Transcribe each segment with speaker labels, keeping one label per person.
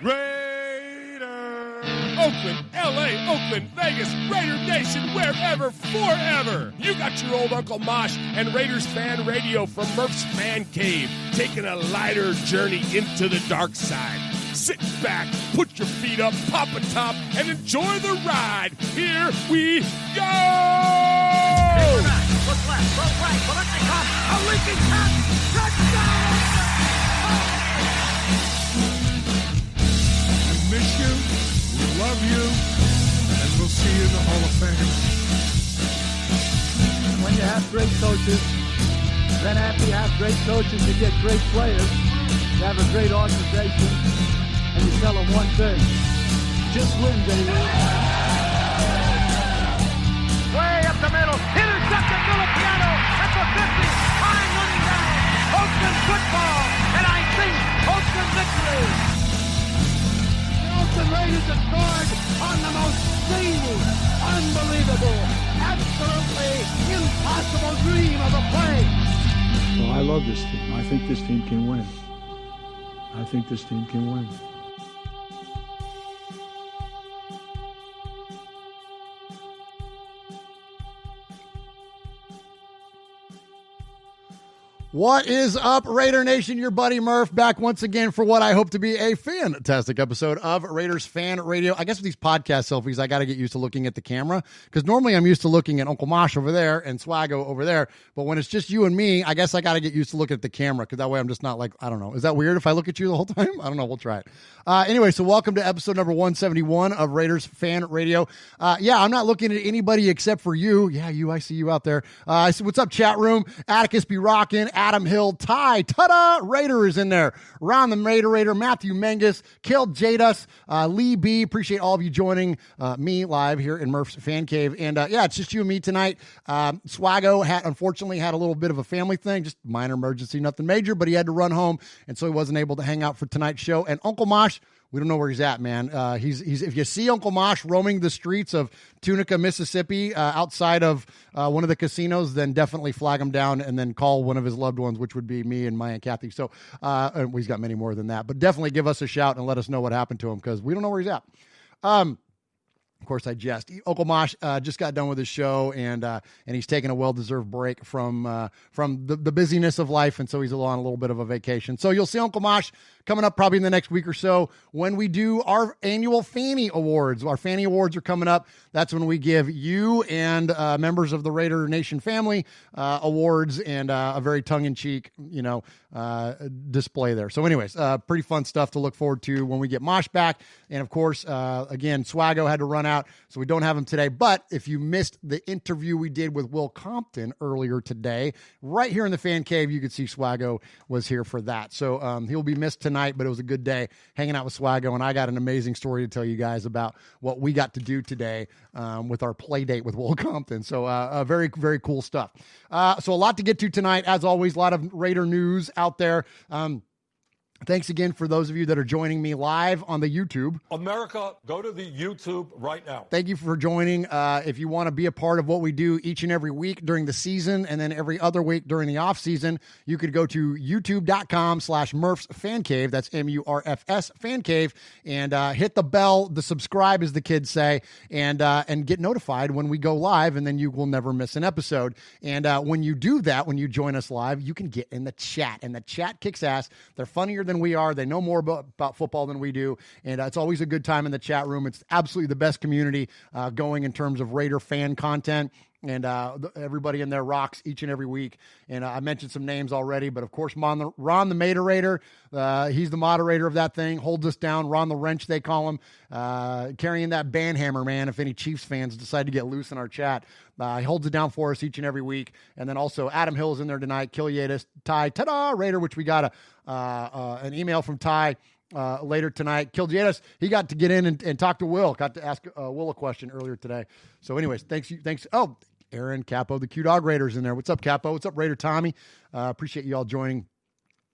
Speaker 1: Raider! Oakland, L.A., Oakland, Vegas, Raider Nation, wherever, forever! You got your old Uncle Mosh and Raiders Fan Radio from Murph's Fan Cave, taking a lighter journey into the dark side. Sit back, put your feet up, pop a top, and enjoy the ride. Here we go!
Speaker 2: Look left, look right, Paletnikov, a leaking pass, touchdown!
Speaker 3: We miss you, we love you, and we'll see you in the Hall of Fame.
Speaker 4: When you have great coaches, then after you have great coaches, you get great players, you have a great organization, and you tell them one thing, just win, baby.
Speaker 2: Way up the middle, intercepted Filipiano at the 50, time running down, Oakland football, and I think Oakland victory.
Speaker 4: The Oakland Raiders have scored on the most zany, unbelievable, absolutely impossible dream of a play. Well, I love this team. I think this team can win. I think this team can win.
Speaker 5: What is up, Raider Nation? Your buddy Murph back once again for what I hope to be a fantastic episode of Raiders Fan Radio. I guess with these podcast selfies, I got to get used to looking at the camera because normally I'm used to looking at Uncle Mosh over there and Swaggo over there. But when it's just you and me, I guess I got to get used to looking at the camera because that way I'm just not like, I don't know. Is that weird if I look at you the whole time? I don't know. We'll try it. Anyway, so welcome to episode number 171 of Raiders Fan Radio. Yeah, I'm not looking at anybody except for you. Yeah, you, I see you out there. So what's up, chat room? Atticus be rocking. Adam Hill, Ty, Tada, Raider is in there. Ron the Raider, Matthew Menges, Kill Jadus, Lee B. Appreciate all of you joining me live here in Murph's Fan Cave. And yeah, it's just you and me tonight. Swaggo unfortunately had a little bit of a family thing, just minor emergency, nothing major, but he had to run home, and so he wasn't able to hang out for tonight's show. And Uncle Mosh, we don't know where he's at, man. He's if you see Uncle Mosh roaming the streets of Tunica, Mississippi, outside of one of the casinos, then definitely flag him down and then call one of his loved ones, which would be me and my Aunt Kathy. So he's got many more than that, but definitely give us a shout and let us know what happened to him because we don't know where he's at. Of course, I jest. Uncle Mosh just got done with his show, and he's taking a well-deserved break from the busyness of life, and so he's on a little bit of a vacation. So you'll see Uncle Mosh coming up probably in the next week or so when we do our annual Fanny Awards. Our Fanny Awards are coming up. That's when we give you and members of the Raider Nation family awards and a very tongue-in-cheek, display there. So anyways, pretty fun stuff to look forward to when we get Mosh back. And of course, again, Swaggo had to run out, so we don't have him today. But if you missed the interview we did with Will Compton earlier today, right here in the Fan Cave, you could see Swaggo was here for that. So he'll be missed tonight, but it was a good day hanging out with Swaggo, and I got an amazing story to tell you guys about what we got to do today with our Playdate with Will Compton. So very, very cool stuff. So a lot to get to tonight. As always, a lot of Raider news out there. Thanks again for those of you that are joining me live on the YouTube.
Speaker 6: America, go to the YouTube right now.
Speaker 5: Thank you for joining. If you want to be a part of what we do each and every week during the season and then every other week during the off season, you could go to youtube.com/Murph's Fan Cave. That's MURFS Fan Cave, and hit the bell, the subscribe as the kids say, and get notified when we go live, and then you will never miss an episode. And when you do that, when you join us live, you can get in the chat, and the chat kicks ass. They're funnier than we are. They know more about football than we do, and it's always a good time in the chat room. It's absolutely the best community going in terms of Raider fan content, and everybody in there rocks each and every week. And I mentioned some names already, but of course, Ron the Maderator, he's the moderator of that thing, holds us down. Ron the Wrench, they call him, carrying that band hammer, man, if any Chiefs fans decide to get loose in our chat. He holds it down for us each and every week. And then also Adam Hill is in there tonight, Killiatis, Ty, Tada, Raider, which we got an email from Ty later tonight. Killiatis, he got to get in and talk to Will. Got to ask Will a question earlier today. So anyways, thanks. Oh, Aaron Capo, the Q-Dog Raiders in there. What's up, Capo? What's up, Raider Tommy? Appreciate you all joining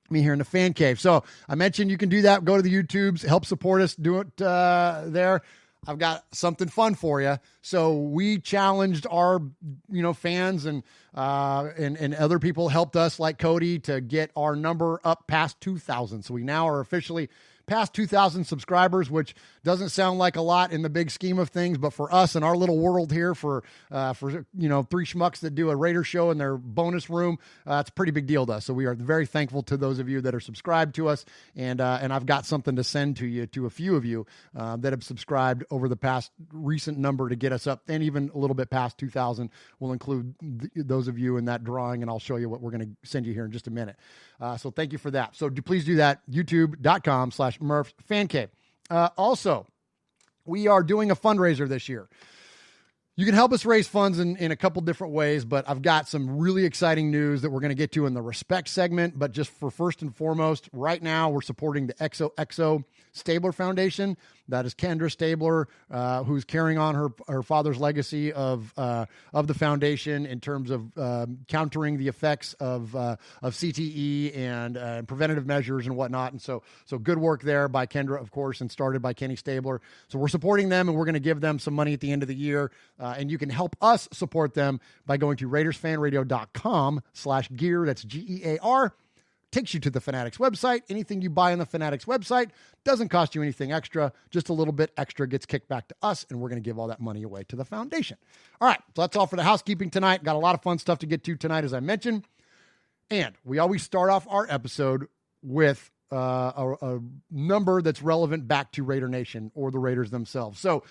Speaker 5: me here in the Fan Cave. So I mentioned you can do that. Go to the YouTubes, help support us, do it there. I've got something fun for you. So we challenged our, fans and other people helped us like Cody to get our number up past 2,000. So we now are officially past 2,000 subscribers, which doesn't sound like a lot in the big scheme of things, but for us in our little world here, for three schmucks that do a Raider show in their bonus room, it's a pretty big deal to us. So we are very thankful to those of you that are subscribed to us, and I've got something to send to you, to a few of you that have subscribed over the past recent number to get us up, and even a little bit past 2,000. We'll include those of you in that drawing, and I'll show you what we're going to send you here in just a minute. So thank you for that. So please do that, youtube.com/MurphFanCave. Also, we are doing a fundraiser this year. You can help us raise funds in a couple different ways, but I've got some really exciting news that we're going to get to in the respect segment. But just for first and foremost, right now we're supporting the XOXO Stabler Foundation. That is Kendra Stabler, who's carrying on her father's legacy of the foundation in terms of countering the effects of CTE and preventative measures and whatnot. And so good work there by Kendra, of course, and started by Kenny Stabler. So we're supporting them, and we're going to give them some money at the end of the year. And you can help us support them by going to RaidersFanRadio.com/gear. That's GEAR. Takes you to the Fanatics website. Anything you buy on the Fanatics website doesn't cost you anything extra. Just a little bit extra gets kicked back to us, and we're going to give all that money away to the foundation. All right, so that's all for the housekeeping tonight. Got a lot of fun stuff to get to tonight, as I mentioned. And we always start off our episode with a number that's relevant back to Raider Nation or the Raiders themselves. So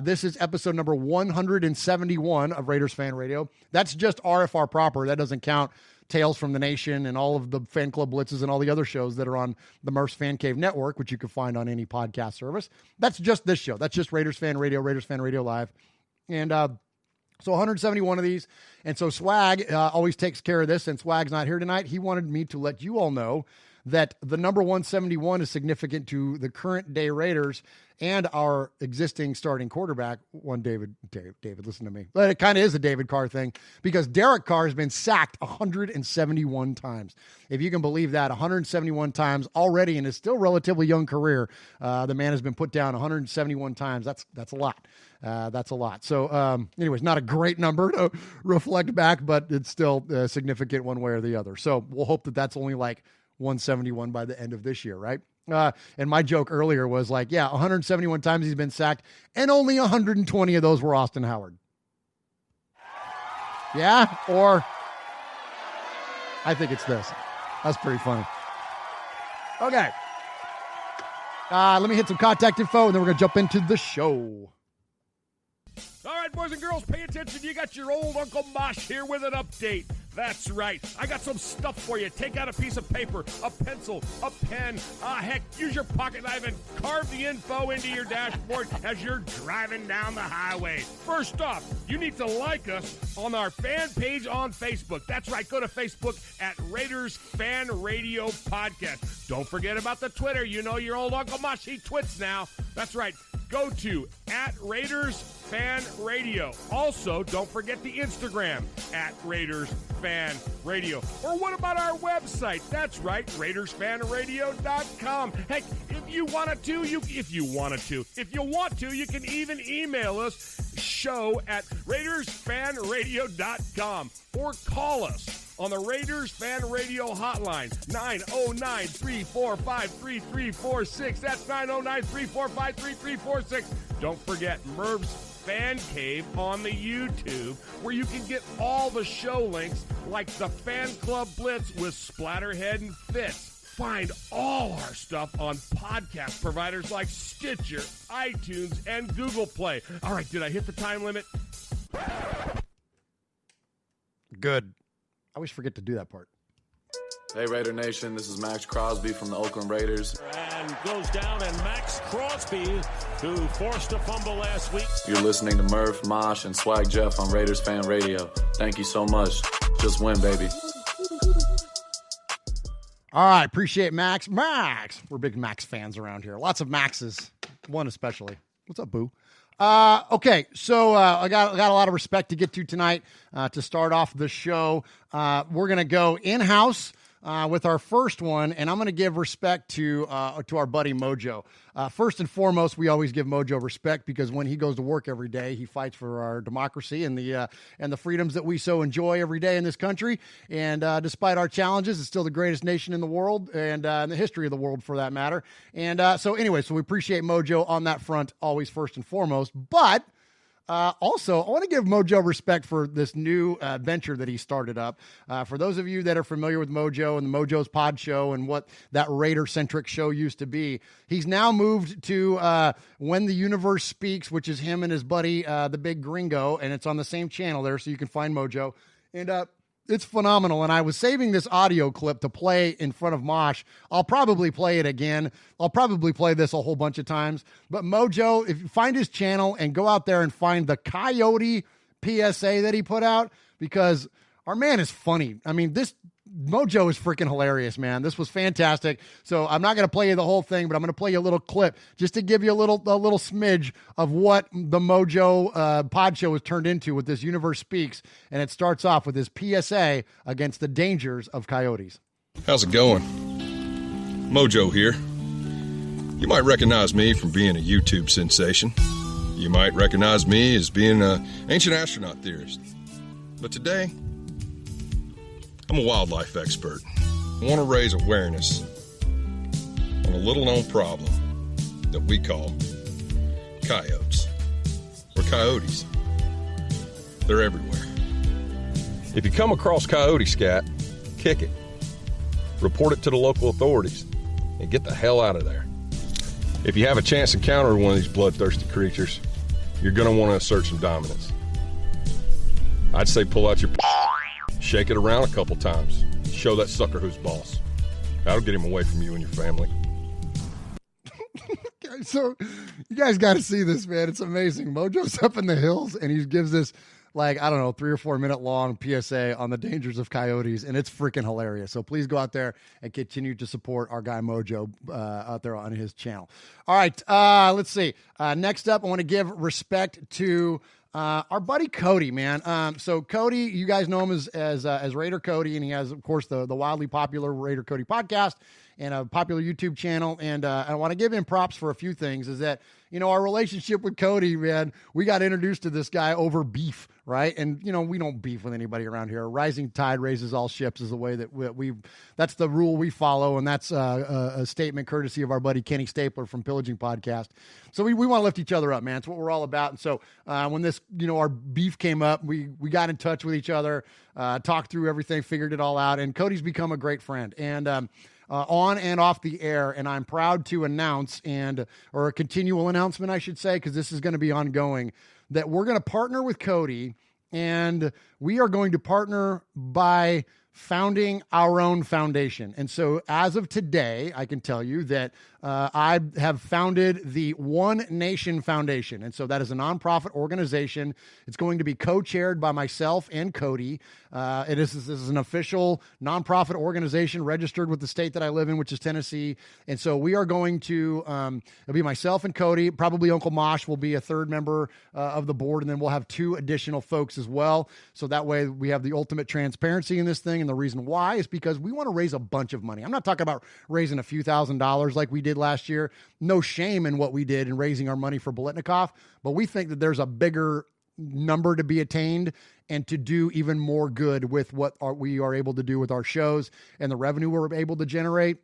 Speaker 5: this is episode number 171 of Raiders Fan Radio. That's just RFR proper. That doesn't count Tales from the Nation and all of the fan club blitzes and all the other shows that are on the Murph's Fan Cave Network, which you can find on any podcast service. That's just this show. That's just Raiders Fan Radio, Raiders Fan Radio Live. And so 171 of these. And so Swag always takes care of this, and Swag's not here tonight. He wanted me to let you all know that the number 171 is significant to the current day Raiders and our existing starting quarterback, David, listen to me. But it kind of is a David Carr thing, because Derek Carr has been sacked 171 times. If you can believe that, 171 times already in his still relatively young career, the man has been put down 171 times. That's a lot. That's a lot. So anyways, not a great number to reflect back, but it's still significant one way or the other. So we'll hope that that's only like 171 by the end of this year, right? And my joke earlier was like, 171 times he's been sacked, and only 120 of those were Austin Howard. Yeah? Or I think it's this. That's pretty funny. Okay. Let me hit some contact info, and then we're going to jump into the show.
Speaker 1: All right, boys and girls, pay attention. You got your old Uncle Mosh here with an update. That's right. I got some stuff for you. Take out a piece of paper, a pencil, a pen. Heck, use your pocket knife and carve the info into your dashboard as you're driving down the highway. First off, you need to like us on our fan page on Facebook. That's right. Go to Facebook at Raiders Fan Radio Podcast. Don't forget about the Twitter. You know your old Uncle Mosh, he twits now. That's right. Go to at Raiders Fan Radio. Also, don't forget the Instagram at Raiders Fan Radio. Or what about our website? That's right, RaidersFanRadio.com. Heck, if you want to, you can even email us, show at RaidersFanRadio.com, or call us on the Raiders Fan Radio hotline, 909-345-3346. That's 909-345-3346. Don't forget Merv's Fan Cave on the YouTube, where you can get all the show links like the Fan Club Blitz with Splatterhead and Fitz. Find all our stuff on podcast providers like Stitcher, iTunes, and Google Play. All right, did I hit the time limit?
Speaker 5: Good. I always forget to do that part.
Speaker 7: Hey, Raider Nation, this is Max Crosby from the Oakland Raiders.
Speaker 8: And goes down, and Max Crosby, who forced a fumble last week.
Speaker 7: You're listening to Murph, Mosh, and Swag Jeff on Raiders Fan Radio. Thank you so much. Just win, baby.
Speaker 5: All right, appreciate Max. We're big Max fans around here. Lots of Maxes, one especially. What's up, boo? Okay, so I got a lot of respect to get to tonight to start off the show. We're going to go in-house with our first one, and I'm going to give respect to our buddy Mojo. First and foremost, we always give Mojo respect because when he goes to work every day, he fights for our democracy and the freedoms that we so enjoy every day in this country. And despite our challenges, it's still the greatest nation in the world and in the history of the world, for that matter. And so we appreciate Mojo on that front, always first and foremost. But also, I want to give Mojo respect for this new venture that he started up. For those of you that are familiar with Mojo and the Mojo's Pod Show and what that Raider-centric show used to be, he's now moved to When the Universe Speaks, which is him and his buddy, the Big Gringo, and it's on the same channel there, so you can find Mojo. And it's phenomenal, and I was saving this audio clip to play in front of Mosh. I'll probably play it again. I'll probably play this a whole bunch of times. But Mojo, if you find his channel and go out there and find the Coyote PSA that he put out, because our man is funny. I mean, this Mojo is freaking hilarious, man. This was fantastic. So I'm not going to play you the whole thing, but I'm going to play you a little clip just to give you a little smidge of what the Mojo pod show has turned into with this Universe Speaks. And it starts off with his PSA against the dangers of coyotes.
Speaker 9: How's it going? Mojo here. You might recognize me from being a YouTube sensation. You might recognize me as being an ancient astronaut theorist. But today, I'm a wildlife expert. I want to raise awareness on a little-known problem that we call coyotes, or coyotes. They're everywhere. If you come across coyote scat, kick it. Report it to the local authorities and get the hell out of there. If you have a chance to encounter one of these bloodthirsty creatures, you're going to want to assert some dominance. I'd say pull out your shake it around a couple times. Show that sucker who's boss. That'll get him away from you and your family.
Speaker 5: So you guys got to see this, man. It's amazing. Mojo's up in the hills, and he gives this, 3 or 4 minute long PSA on the dangers of coyotes, and it's freaking hilarious. So please go out there and continue to support our guy Mojo out there on his channel. All right, let's see. Next up, I want to give respect to our buddy Cody, man. So Cody, you guys know him as Raider Cody, and he has, of course, the wildly popular Raider Cody podcast and a popular YouTube channel. And I want to give him props for a few things. Is that, our relationship with Cody, man, we got introduced to this guy over beef, right? And, we don't beef with anybody around here. Rising tide raises all ships is the way that that's the rule we follow. And that's a statement courtesy of our buddy Kenny Stapler from Pillaging Podcast. So we want to lift each other up, man. It's what we're all about. And so when this, our beef came up, we got in touch with each other, talked through everything, figured it all out. And Cody's become a great friend. And on and off the air, and I'm proud to announce, or a continual announcement, I should say, because this is going to be ongoing, that we're going to partner with Cody, and we are going to partner by founding our own foundation. And so as of today, I can tell you that I have founded the One Nation Foundation. And so that is a nonprofit organization. It's going to be co-chaired by myself and Cody. This is an official nonprofit organization registered with the state that I live in, which is Tennessee. And so we are going to, it'll be myself and Cody, probably Uncle Mosh will be a third member of the board. And then we'll have 2 additional folks as well. So that way we have the ultimate transparency in this thing. And the reason why is because we want to raise a bunch of money. I'm not talking about raising a few $1,000s like we did last year. No shame in what we did in raising our money for Biletnikoff, but we think that there's a bigger number to be attained and to do even more good with what we are able to do with our shows and the revenue we're able to generate.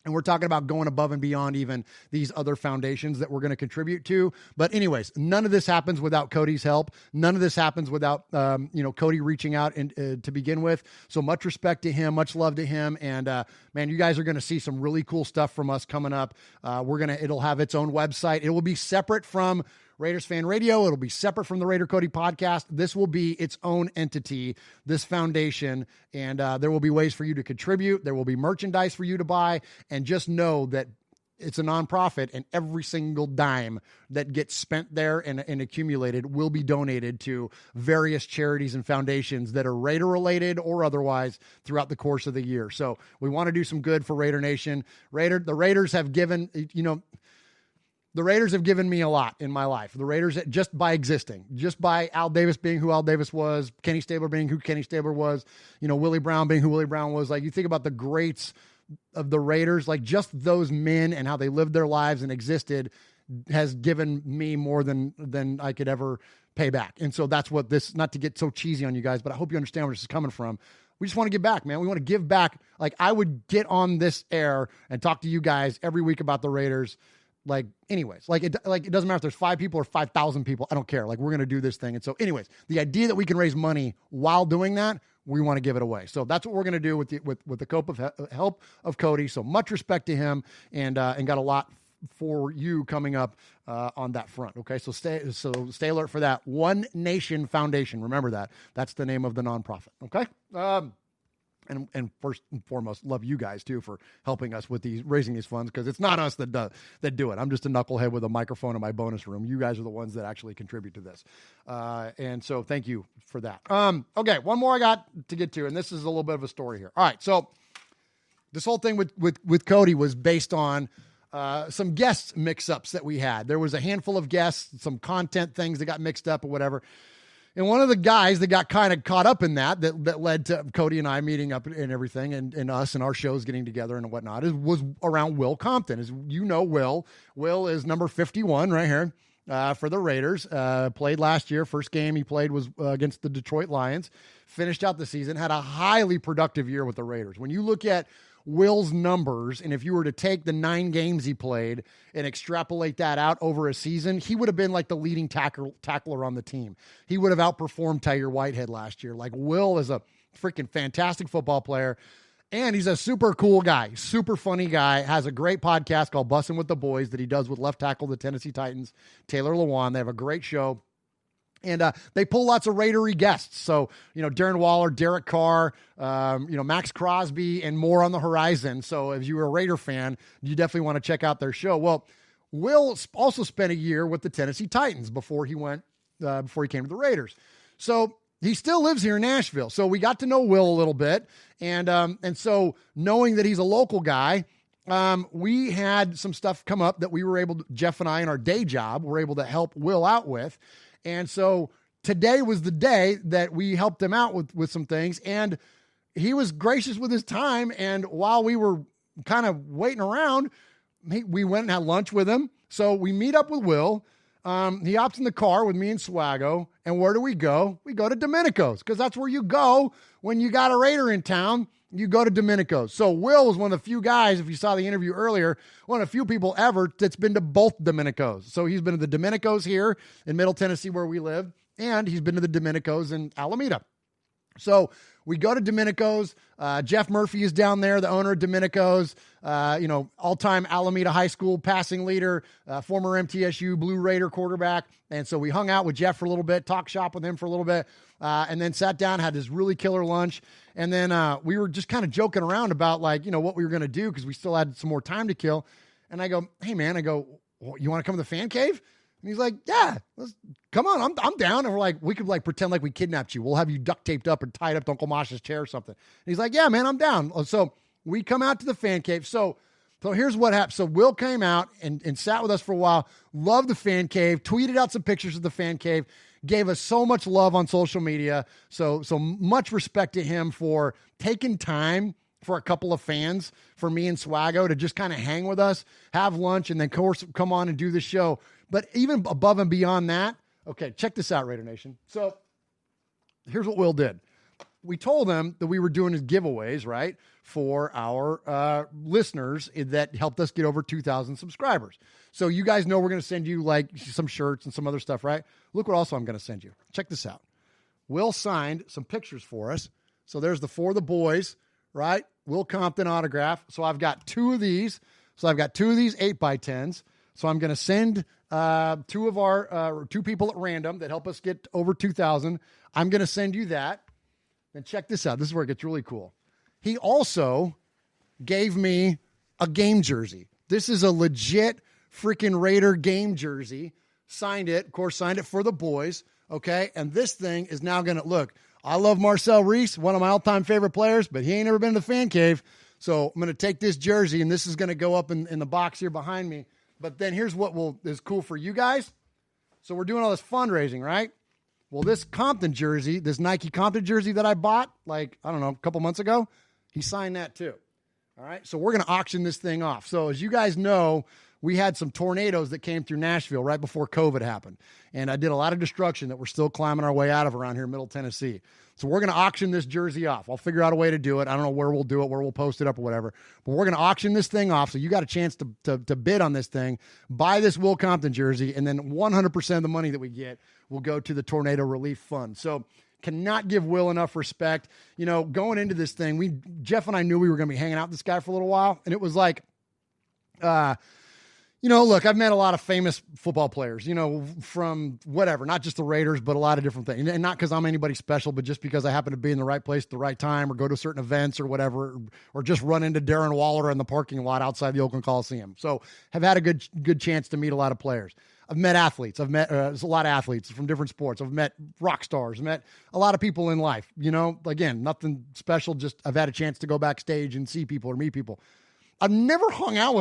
Speaker 5: And we're talking about going above and beyond even these other foundations that we're going to contribute to. But anyways, none of this happens without Cody's help. None of this happens without, Cody reaching out to begin with. So much respect to him, much love to him. And man, you guys are going to see some really cool stuff from us coming up. It'll have its own website. It will be separate from Raiders Fan Radio. It'll be separate from the Raider Cody podcast. This will be its own entity, this foundation, and there will be ways for you to contribute. There will be merchandise for you to buy, and just know that it's a nonprofit, and every single dime that gets spent there and accumulated will be donated to various charities and foundations that are Raider related or otherwise throughout the course of the year. So we want to do some good for Raider Nation. The Raiders have given, the Raiders have given me a lot in my life. The Raiders, just by existing, just by Al Davis being who Al Davis was, Kenny Stabler being who Kenny Stabler was, Willie Brown being who Willie Brown was. Like, you think about the greats of the Raiders, like just those men and how they lived their lives and existed has given me more than I could ever pay back. And so that's what this, not to get so cheesy on you guys, but I hope you understand where this is coming from. We just want to give back, man. We want to give back. Like, I would get on this air and talk to you guys every week about the Raiders. Like, anyways, it doesn't matter if there's 5 people or 5,000 people. I don't care. Like, we're going to do this thing. And so anyways, the idea that we can raise money while doing that, we want to give it away. So that's what we're going to do with the help of Cody. So much respect to him, and got a lot for you coming up on that front. Okay. So stay alert for that. One Nation Foundation. Remember that. That's the name of the nonprofit. Okay. And first and foremost, love you guys too for helping us with raising these funds, because it's not us that do it. I'm just a knucklehead with a microphone in my bonus room. You guys are the ones that actually contribute to this, and so thank you for that. Okay, one more I got to get to, and this is a little bit of a story here. All right, so this whole thing with Cody was based on some guest mix-ups that we had. There was a handful of guests, some content things that got mixed up or whatever. And one of the guys that got kind of caught up in that led to Cody and I meeting up and everything, and us and our shows getting together and whatnot, was around Will Compton. As you know, Will is number 51 right here for the Raiders. Played last year. First game he played was against the Detroit Lions. Finished out the season. Had a highly productive year with the Raiders. When you look at Will's numbers, and if you were to take the 9 games he played and extrapolate that out over a season, he would have been like the leading tackler on the team. He would have outperformed Tyre Whitehead last year. Like, Will is a freaking fantastic football player, and he's a super cool guy, super funny guy, has a great podcast called Bussin' with the Boys that he does with left tackle the Tennessee Titans, Taylor Lewan. They have a great show. And they pull lots of Raidery guests. So, Darren Waller, Derek Carr, Max Crosby, and more on the horizon. So if you're a Raider fan, you definitely want to check out their show. Well, Will also spent a year with the Tennessee Titans before he came to the Raiders. So he still lives here in Nashville. So we got to know Will a little bit. And so knowing that he's a local guy, we had some stuff come up that we were able to, Jeff and I, in our day job, were able to help Will out with. And so today was the day that we helped him out with some things, and he was gracious with his time. And while we were kind of waiting around, we went and had lunch with him. So we meet up with Will. He hops in the car with me and Swaggo. And where do we go? We go to Domenico's, because that's where you go when you got a Raider in town. You go to Domenico's. So Will was one of the few guys, if you saw the interview earlier, one of the few people ever that's been to both Domenico's. So he's been to the Domenico's here in Middle Tennessee where we live, and he's been to the Domenico's in Alameda. So we go to Domenico's. Jeff Murphy is down there, the owner of Domenico's, all-time Alameda High School passing leader, former MTSU Blue Raider quarterback. And so we hung out with Jeff for a little bit, talked shop with him for a little bit, and then sat down, had this really killer lunch. And then we were just kind of joking around about what we were going to do, because we still had some more time to kill. And I go, hey, man, you want to come to the fan cave? And he's like, yeah, come on, I'm down. And we're like, we could pretend like we kidnapped you. We'll have you duct taped up and tied up to Uncle Mosh's chair or something. And he's like, yeah, man, I'm down. So we come out to the fan cave. So here's what happened. So Will came out and sat with us for a while, loved the fan cave, tweeted out some pictures of the fan cave, gave us so much love on social media. So much respect to him for taking time for a couple of fans, for me and Swaggo to just kind of hang with us, have lunch, and then of course come on and do the show. But even above and beyond that, okay, check this out, Raider Nation. So here's what Will did. We told him that we were doing his giveaways, right, for our listeners that helped us get over 2,000 subscribers. So you guys know we're going to send you some shirts and some other stuff, right? Look what also I'm going to send you. Check this out. Will signed some pictures for us. So there's the For the Boys, right? Will Compton autograph. So I've got 2 of these. So I've got 2 of these 8x10s. So I'm going to send 2 of our 2 people at random that help us get over 2,000. I'm going to send you that. And check this out. This is where it gets really cool. He also gave me a game jersey. This is a legit freaking Raider game jersey. Signed it. Of course, signed it for the boys. Okay. And this thing is now going to look. I love Marcel Reese, one of my all-time favorite players, but he ain't never been to the fan cave. So I'm going to take this jersey, and this is going to go up in the box here behind me. But then here's what is cool for you guys. So we're doing all this fundraising, right? Well, this Compton jersey, this Nike Compton jersey that I bought, like, I don't know, a couple months ago, he signed that too. All right, so we're going to auction this thing off. So as you guys know, we had some tornadoes that came through Nashville right before COVID happened. And I did a lot of destruction that we're still climbing our way out of around here in Middle Tennessee. So we're going to auction this jersey off. I'll figure out a way to do it. I don't know where we'll do it, where we'll post it up or whatever. But we're going to auction this thing off. So you got a chance to bid on this thing, buy this Will Compton jersey, and then 100% of the money that we get will go to the Tornado Relief Fund. So cannot give Will enough respect. You know, going into this thing, Jeff and I knew we were going to be hanging out with this guy for a little while. And it was like, you know, look, I've met a lot of famous football players, you know, from whatever, not just the Raiders, but a lot of different things. And not because I'm anybody special, but just because I happen to be in the right place at the right time or go to certain events or whatever, or just run into Darren Waller in the parking lot outside the Oakland Coliseum. So have had a good chance to meet a lot of players. I've met athletes. I've met there's a lot of athletes from different sports. I've met rock stars, met a lot of people in life, you know, again, nothing special. Just I've had a chance to go backstage and see people or meet people. I've never hung out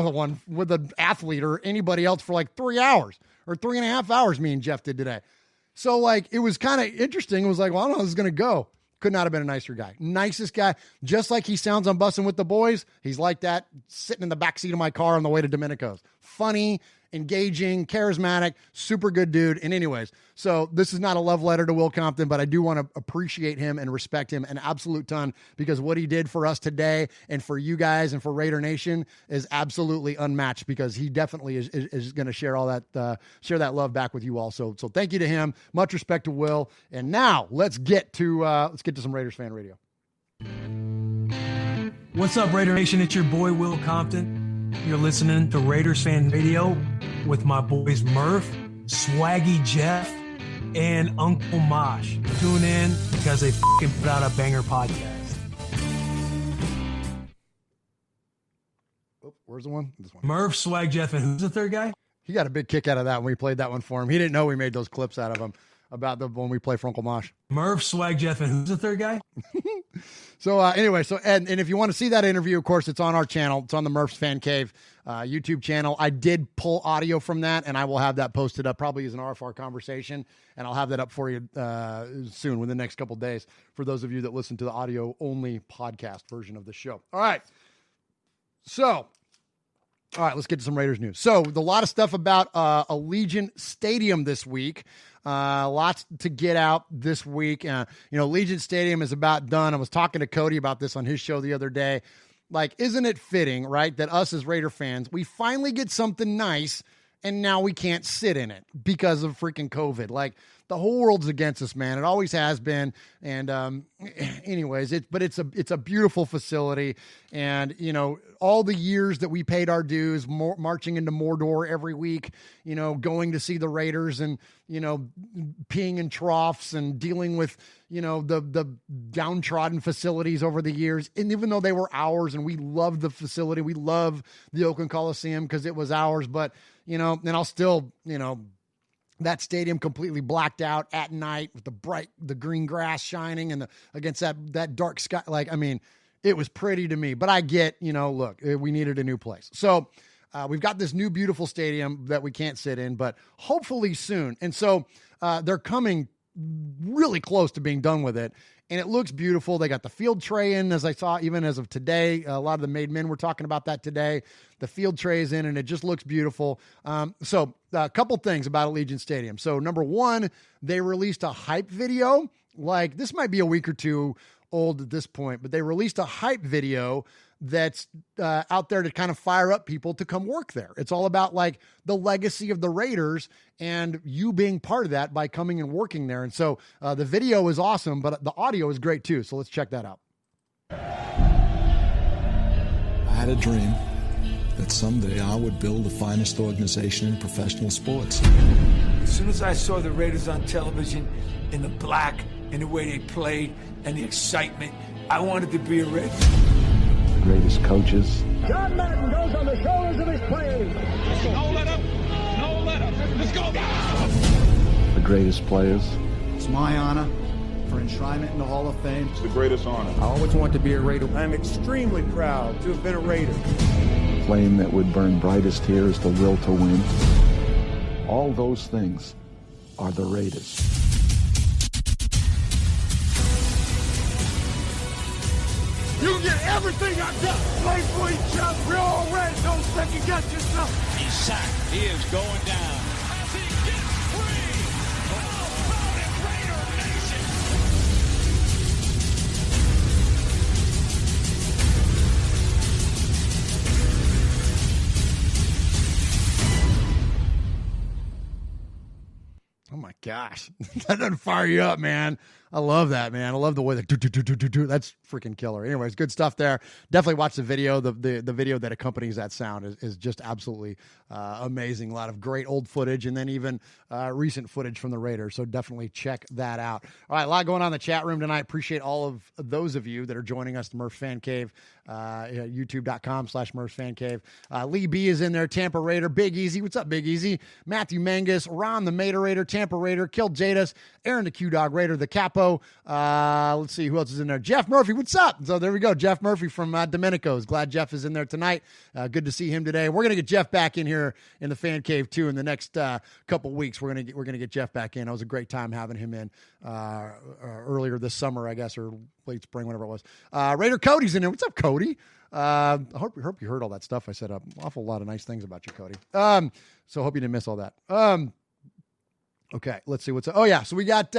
Speaker 5: with an athlete or anybody else for like 3 hours or 3.5 hours. Me and Jeff did today. So like, it was kind of interesting. It was like, well, I don't know how this is going to go. Could not have been a nicer guy. Nicest guy. Just like he sounds on Bussin' with the Boys. He's like that sitting in the backseat of my car on the way to Domenico's. Funny, engaging, charismatic, super good dude. And anyways, so this is not a love letter to Will Compton, but I do want to appreciate him and respect him an absolute ton, because what he did for us today and for you guys and for Raider Nation is absolutely unmatched, because he definitely is going to share all that, share that love back with you all. So thank you to him. Much respect to Will. And now let's get to some Raiders Fan Radio.
Speaker 10: What's up, Raider Nation? It's your boy, Will Compton. You're listening to Raiders Fan Radio with my boys Murph, Swaggy Jeff, and Uncle Mosh. Tune in because they fucking put out a banger podcast.
Speaker 5: Oh, where's the one? This one.
Speaker 10: Murph, Swag Jeff, and who's the third guy?
Speaker 5: He got a big kick out of that when we played that one for him. He didn't know we made those clips out of him about when we play for Uncle Mosh.
Speaker 10: Murph, Swag Jeff, and who's the third guy?
Speaker 5: So anyway, and if you want to see that interview, of course, it's on our channel. It's on the Murph's Fan Cave YouTube channel. I did pull audio from that, and I will have that posted up probably as an RFR conversation, and I'll have that up for you soon, within the next couple of days, for those of you that listen to the audio-only podcast version of the show. All right, let's get to some Raiders news. So, a lot of stuff about Allegiant Stadium this week. Lots to get out this week. Allegiant Stadium is about done. I was talking to Cody about this on his show the other day. Like, isn't it fitting, right, that us as Raider fans, we finally get something nice, and now we can't sit in it because of freaking COVID. Like, the whole world's against us, man. It always has been. And anyways, it's a beautiful facility. And, all the years that we paid our dues, marching into Mordor every week, going to see the Raiders and, peeing in troughs and dealing with, the downtrodden facilities over the years. And even though they were ours and we loved the facility, we love the Oakland Coliseum because it was ours. But, and I'll still, that stadium completely blacked out at night with the green grass shining and against that dark sky. Like, I mean, it was pretty to me, but I get, look, we needed a new place. So we've got this new beautiful stadium that we can't sit in, but hopefully soon. And so they're coming really close to being done with it. And it looks beautiful. They got the field tray in, as I saw, even as of today. A lot of the made men were talking about that today. The field tray is in, and it just looks beautiful. So a couple things about Allegiant Stadium. So number one, they released a hype video. Like, this might be a week or two old at this point, but they released a hype video that's out there to kind of fire up people to come work there. It's all about like the legacy of the Raiders and you being part of that by coming and working there. And so the video is awesome, but the audio is great too. So let's check that out.
Speaker 11: I had a dream that someday I would build the finest organization in professional sports.
Speaker 12: As soon as I saw the Raiders on television in the black and the way they played and the excitement, I wanted to be a Raider.
Speaker 13: The greatest coaches.
Speaker 4: John Madden goes on the shoulders of his players.
Speaker 2: No let up. No let up. Let's go.
Speaker 13: The greatest players.
Speaker 14: It's my honor for enshrinement in the Hall of Fame.
Speaker 15: It's the greatest honor.
Speaker 16: I always wanted to be a Raider.
Speaker 17: I'm extremely proud to have been a Raider.
Speaker 11: flame that would burn brightest here is the will to win. All those things are the Raiders.
Speaker 4: You can get everything I've got. Play for each other. We're all red. Don't second guess yourself.
Speaker 8: He's sacked. He is going down. As he gets free. How about it, Raider Nation?
Speaker 5: Oh my gosh. That doesn't fire you up, man. I love that, man. I love the way that do. That's freaking killer. Anyways, good stuff there. Definitely watch the video. The video that accompanies that sound is just absolutely amazing. A lot of great old footage and then even recent footage from the Raiders. So definitely check that out. All right, a lot going on in the chat room tonight. Appreciate all of those of you that are joining us, the Murph's Fan Cave, youtube.com/Murph's Fan Cave. Lee B is in there, Tampa Raider. Big Easy. What's up, Big Easy? Matthew Mangus, Ron the Mater Raider, Tampa Raider, Killed Jadis, Aaron the Q-Dog Raider, the Capo. Let's see who else is in there. Jeff Murphy, what's up? So there we go. Jeff Murphy from Domenico's. Glad Jeff is in there tonight. Good to see him today. We're gonna get Jeff back in here in the Fan Cave too in the next couple weeks. We're gonna get Jeff back in. It was a great time having him in earlier this summer, I guess, or late spring, whatever it was. Raider Cody's in there. What's up, Cody? I hope you heard all that stuff I said. An awful lot of nice things about you, Cody. So hope you didn't miss all that. Okay, let's see what's up. Oh yeah, so we got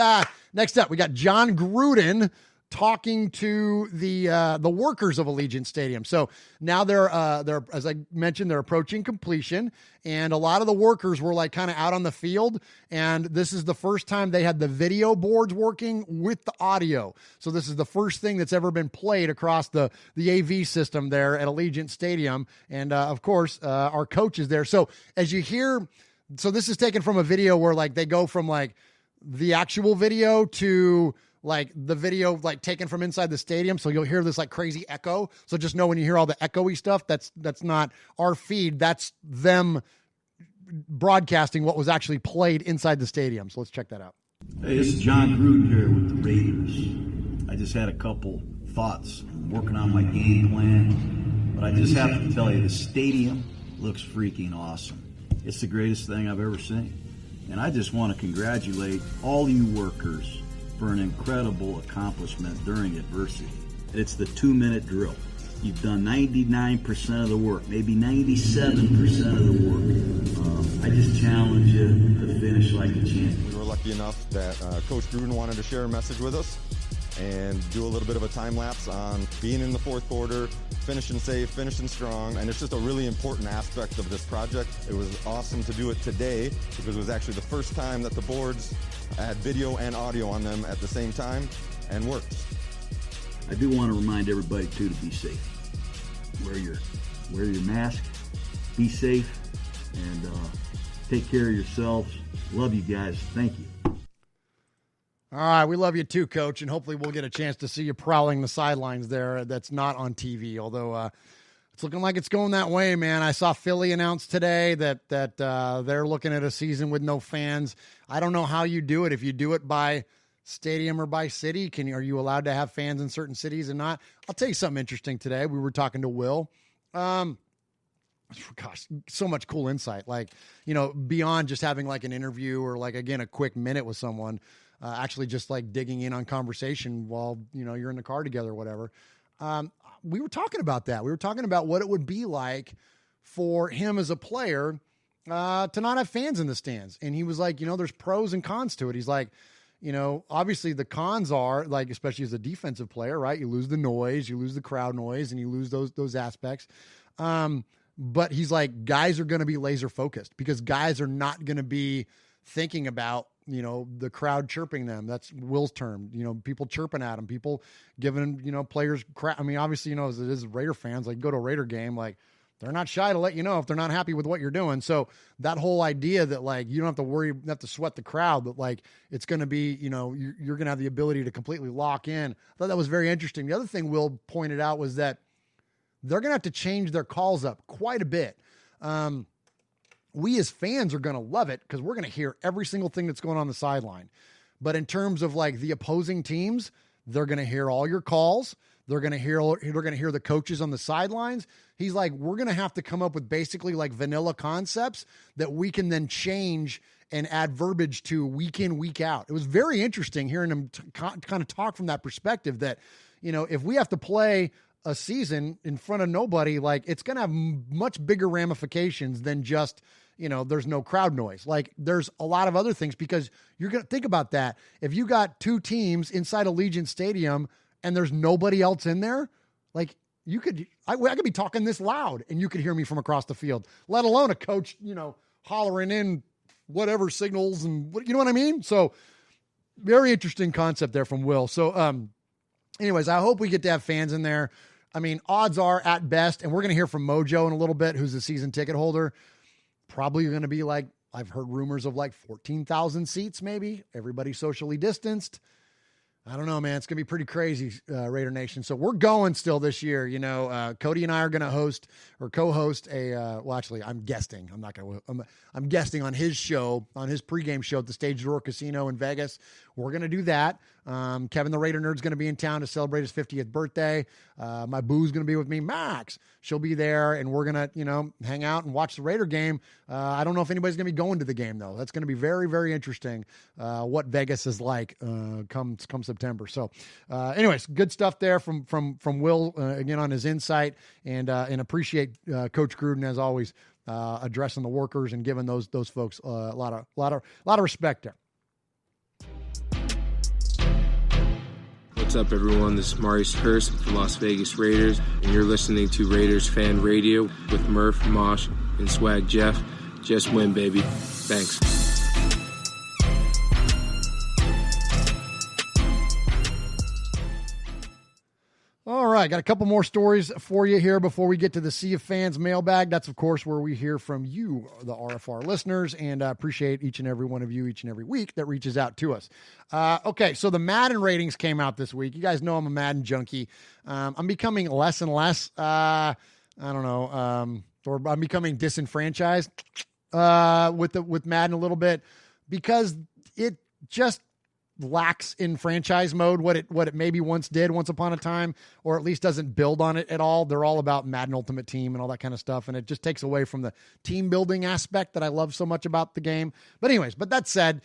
Speaker 5: next up, we got John Gruden talking to the workers of Allegiant Stadium. So now they're as I mentioned, they're approaching completion, and a lot of the workers were like kind of out on the field, and this is the first time they had the video boards working with the audio. So this is the first thing that's ever been played across the AV system there at Allegiant Stadium, and of course our coach is there. So as you hear. So this is taken from a video where like they go from like the actual video to like the video like taken from inside the stadium. So you'll hear this like crazy echo. So just know when you hear all the echoey stuff, that's not our feed. That's them broadcasting what was actually played inside the stadium. So let's check that out.
Speaker 15: Hey, this is John Gruden here with the Raiders. I just had a couple thoughts. I'm working on my game plan, but I just have to tell you the stadium looks freaking awesome. It's the greatest thing I've ever seen. And I just want to congratulate all you workers for an incredible accomplishment during adversity. It's the 2-minute drill. You've done 99% of the work, maybe 97% of the work. I just challenge you to finish like a champion.
Speaker 16: We were lucky enough that Coach Gruden wanted to share a message with us and do a little bit of a time lapse on being in the fourth quarter, finishing safe, finishing strong, and it's just a really important aspect of this project. It was awesome to do it today because it was actually the first time that the boards had video and audio on them at the same time and worked.
Speaker 15: I do want to remind everybody too to be safe. Wear your mask, be safe, and take care of yourselves. Love you guys. Thank you.
Speaker 5: All right, we love you too, Coach, and hopefully we'll get a chance to see you prowling the sidelines there. That's not on TV, although it's looking like it's going that way, man. I saw Philly announce today that they're looking at a season with no fans. I don't know how you do it. If you do it by stadium or by city, are you allowed to have fans in certain cities and not? I'll tell you something interesting today. We were talking to Will. Gosh, so much cool insight. Like, beyond just having like an interview or like, again, a quick minute with someone. Actually just like digging in on conversation while, you're in the car together or whatever. We were talking about that. We were talking about what it would be like for him as a player to not have fans in the stands. And he was like, there's pros and cons to it. He's like, obviously the cons are like, especially as a defensive player, right? You lose the noise, you lose the crowd noise, and you lose those aspects. But he's like, guys are going to be laser focused because guys are not going to be thinking about, the crowd chirping them. That's Will's term, people chirping at them, people giving, players crap. I mean, obviously, as it is Raider fans, like go to a Raider game, like they're not shy to let you know if they're not happy with what you're doing. So that whole idea that like, you don't have to worry, you have to sweat the crowd, but like, it's going to be, you're going to have the ability to completely lock in. I thought that was very interesting. The other thing Will pointed out was that they're going to have to change their calls up quite a bit. We as fans are going to love it because we're going to hear every single thing that's going on the sideline. But in terms of like the opposing teams, they're going to hear all your calls. They're going to hear the coaches on the sidelines. He's like, we're going to have to come up with basically like vanilla concepts that we can then change and add verbiage to week in, week out. It was very interesting hearing him kind of talk from that perspective that, if we have to play a season in front of nobody, like it's going to have much bigger ramifications than just, there's no crowd noise. Like there's a lot of other things, because you're going to think about that. If you got two teams inside Allegiant Stadium and there's nobody else in there, like I could be talking this loud and you could hear me from across the field, let alone a coach, hollering in whatever signals and you know what I mean? So very interesting concept there from Will. So, anyways, I hope we get to have fans in there. I mean, odds are at best, and we're going to hear from Mojo in a little bit, who's a season ticket holder, probably going to be like, I've heard rumors of like 14,000 seats, maybe. Everybody socially distanced. I don't know, man. It's going to be pretty crazy, Raider Nation. So we're going still this year. Cody and I are going to host or co-host actually, I'm guesting. I'm guesting on his show, on his pregame show at the Stage Door Casino in Vegas. We're going to do that. Kevin the Raider Nerd's going to be in town to celebrate his 50th birthday. My boo's going to be with me, Max. She'll be there, and we're going to, hang out and watch the Raider game. I don't know if anybody's going to be going to the game, though. That's going to be very, very interesting what Vegas is like come September. So, anyways, good stuff there from Will, again, on his insight, and appreciate Coach Gruden, as always, addressing the workers and giving those folks a lot of respect there.
Speaker 17: What's up, everyone? This is Maurice Hurst with the Las Vegas Raiders, and you're listening to Raiders Fan Radio with Murph, Mosh, and Swag Jeff. Just win, baby. Thanks.
Speaker 5: All right, got a couple more stories for you here before we get to the Sea of Fans mailbag. That's, of course, where we hear from you, the RFR listeners, and appreciate each and every one of you each and every week that reaches out to us. Okay, so the Madden ratings came out this week. You guys know I'm a Madden junkie. I'm becoming less and less, or I'm becoming disenfranchised with Madden a little bit, because it just lacks in franchise mode what it maybe once did once upon a time, or at least doesn't build on it at all. They're all about Madden Ultimate Team and all that kind of stuff, and it just takes away from the team building aspect that I love so much about the game. But anyways, that said,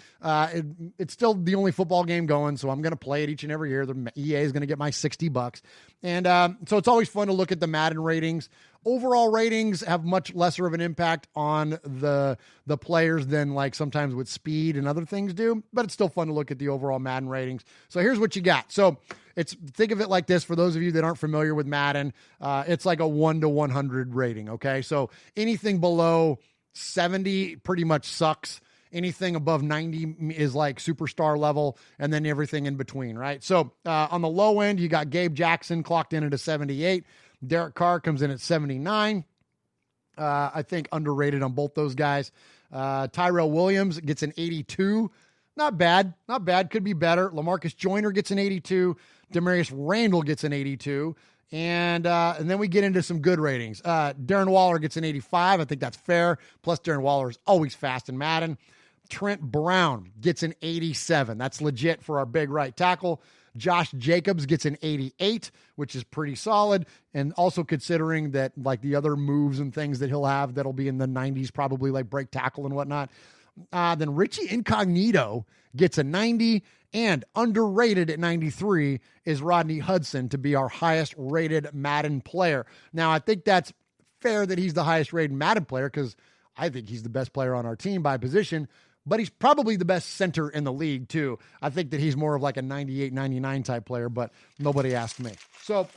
Speaker 5: it's still the only football game going, so I'm going to play it each and every year. The EA is going to get my $60, and so it's always fun to look at the Madden ratings. Overall ratings have much lesser of an impact on the players than like sometimes with speed and other things do, but it's still fun to look at the overall Madden ratings. So here's what you got. So think of it like this, for those of you that aren't familiar with Madden, it's like a 1 to 100 rating. Okay. So anything below 70 pretty much sucks. Anything above 90 is like superstar level, and then everything in between, right? So on the low end, you got Gabe Jackson clocked in at a 78. Derek Carr comes in at 79. I think underrated on both those guys. Tyrell Williams gets an 82. Not bad. Could be better. LaMarcus Joyner gets an 82. Demarius Randall gets an 82. And then we get into some good ratings. Darren Waller gets an 85. I think that's fair. Plus, Darren Waller is always fast in Madden. Trent Brown gets an 87. That's legit for our big right tackle. Josh Jacobs gets an 88, which is pretty solid. And also considering that like the other moves and things that he'll have, that'll be in the 90s, probably like break tackle and whatnot. Then Richie Incognito gets a 90, and underrated at 93 is Rodney Hudson to be our highest rated Madden player. Now, I think that's fair that he's the highest rated Madden player, because I think he's the best player on our team by position. But he's probably the best center in the league, too. I think that he's more of like a 98, 99 type player, but nobody asked me. So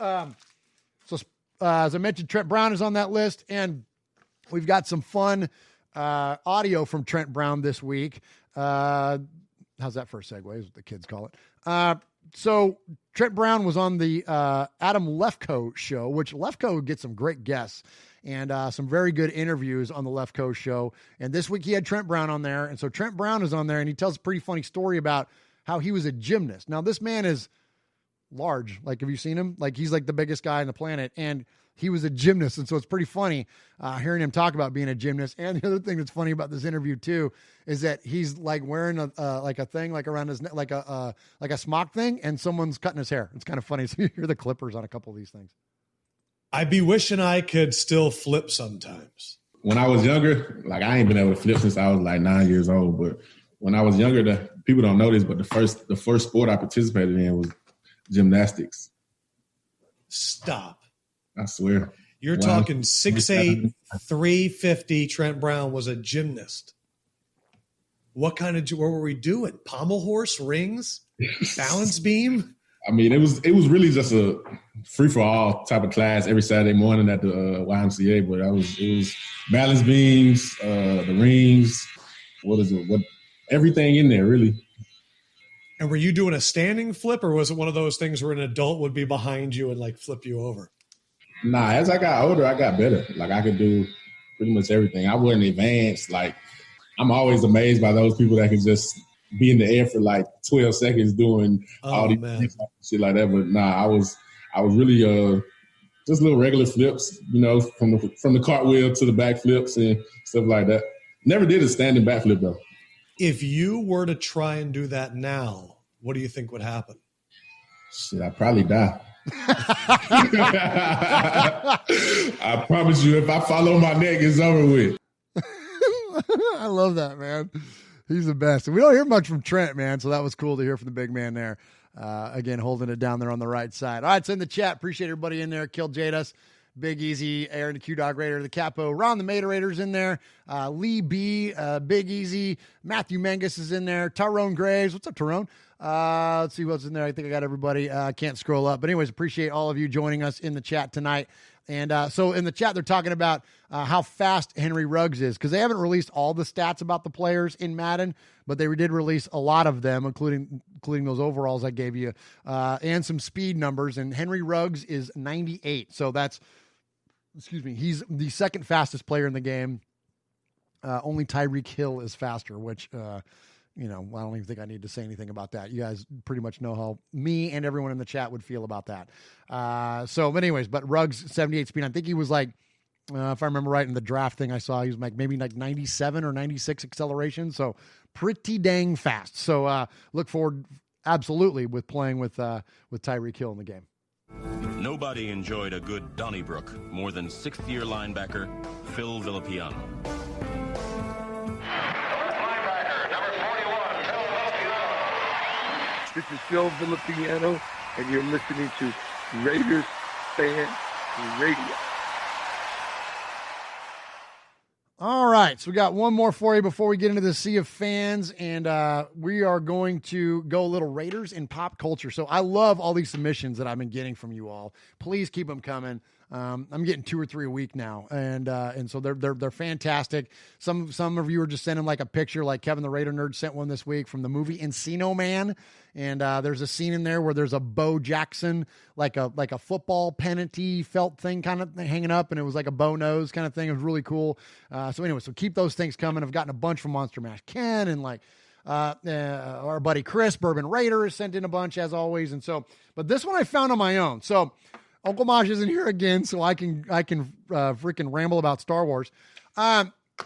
Speaker 5: as I mentioned, Trent Brown is on that list, and we've got some fun audio from Trent Brown this week. How's that for a segue, is what the kids call it. So Trent Brown was on the Adam Lefkoe show, which Lefkoe gets some great guests and some very good interviews on the Lefkoe show. And this week he had Trent Brown on there. And so Trent Brown is on there, and he tells a pretty funny story about how he was a gymnast. Now, this man is large. Like, have you seen him? Like, he's like the biggest guy on the planet. And he was a gymnast. And so it's pretty funny hearing him talk about being a gymnast. And the other thing that's funny about this interview too is that he's like wearing a thing like around his neck, like a smock thing, and someone's cutting his hair. It's kind of funny. So you hear the clippers on a couple of these things.
Speaker 18: I'd be wishing I could still flip sometimes.
Speaker 19: When I was younger, like I ain't been able to flip since I was like 9 years old. But when I was younger, people don't know this, but the first sport I participated in was gymnastics.
Speaker 18: Stop.
Speaker 19: I swear.
Speaker 18: You're talking 6'8", 350. Trent Brown was a gymnast. What were we doing? Pommel horse, rings, balance beam?
Speaker 19: I mean, it was really just a free-for-all type of class every Saturday morning at the YMCA, but it was balance beams, the rings, everything in there, really.
Speaker 18: And were you doing a standing flip, or was it one of those things where an adult would be behind you and like flip you over?
Speaker 19: Nah, as I got older, I got better. Like I could do pretty much everything. I wasn't advanced. Like I'm always amazed by those people that can just be in the air for like 12 seconds doing all these things, shit like that. But nah, I was really just little regular flips, you know, from the cartwheel to the back flips and stuff like that. Never did a standing back flip though.
Speaker 18: If you were to try and do that now, what do you think would happen?
Speaker 19: Shit, I'd probably die. I promise you, if I follow my neck, it's over with.
Speaker 5: I love that, man. He's the best. And we don't hear much from Trent, man, so that was cool to hear from the big man there. Again, holding it down there on the right side. All right, so in the chat, appreciate everybody in there. Kill Jadus, Big Easy, Aaron the Q-Dog Raider, the Capo, Ron the Mater Raiders in there, Lee B, Big Easy, Matthew Mangus is in there, Tyrone Graves. What's up, Tyrone? Let's see what's in there. I think I got everybody. Can't scroll up. But anyways, appreciate all of you joining us in the chat tonight. And so in the chat, they're talking about how fast Henry Ruggs is, because they haven't released all the stats about the players in Madden, but they did release a lot of them, including those overalls I gave you, and some speed numbers. And Henry Ruggs is 98. So he's the second fastest player in the game. Only Tyreek Hill is faster, which, I don't even think I need to say anything about that. You guys pretty much know how me and everyone in the chat would feel about that. But anyways, but Ruggs, 78 speed. I think he was like, if I remember right in the draft thing I saw, he was like maybe like 97 or 96 acceleration. So pretty dang fast. So look forward absolutely with playing with Tyreek Hill in the game.
Speaker 20: Nobody enjoyed a good Donnybrook more than sixth-year linebacker Phil Villapiano.
Speaker 21: This is Phil Villapiano, and you're listening to Raiders Fan Radio.
Speaker 5: All right, so we got one more for you before we get into the sea of fans, and we are going to go a little Raiders in pop culture. So I love all these submissions that I've been getting from you all. Please keep them coming. I'm getting 2 or 3 a week now, and so they're fantastic. Some of you are just sending like a picture, like Kevin the Raider Nerd sent one this week from the movie Encino Man, and there's a scene in there where there's a Bo Jackson like a football pennant-y felt thing kind of hanging up, and it was like a bow nose kind of thing. It was really cool. So anyway, so keep those things coming. I've gotten a bunch from Monster Mash Ken, and like our buddy Chris Bourbon Raider has sent in a bunch as always, and so but this one I found on my own. So Uncle Mosh isn't here again, so I can freaking ramble about Star Wars.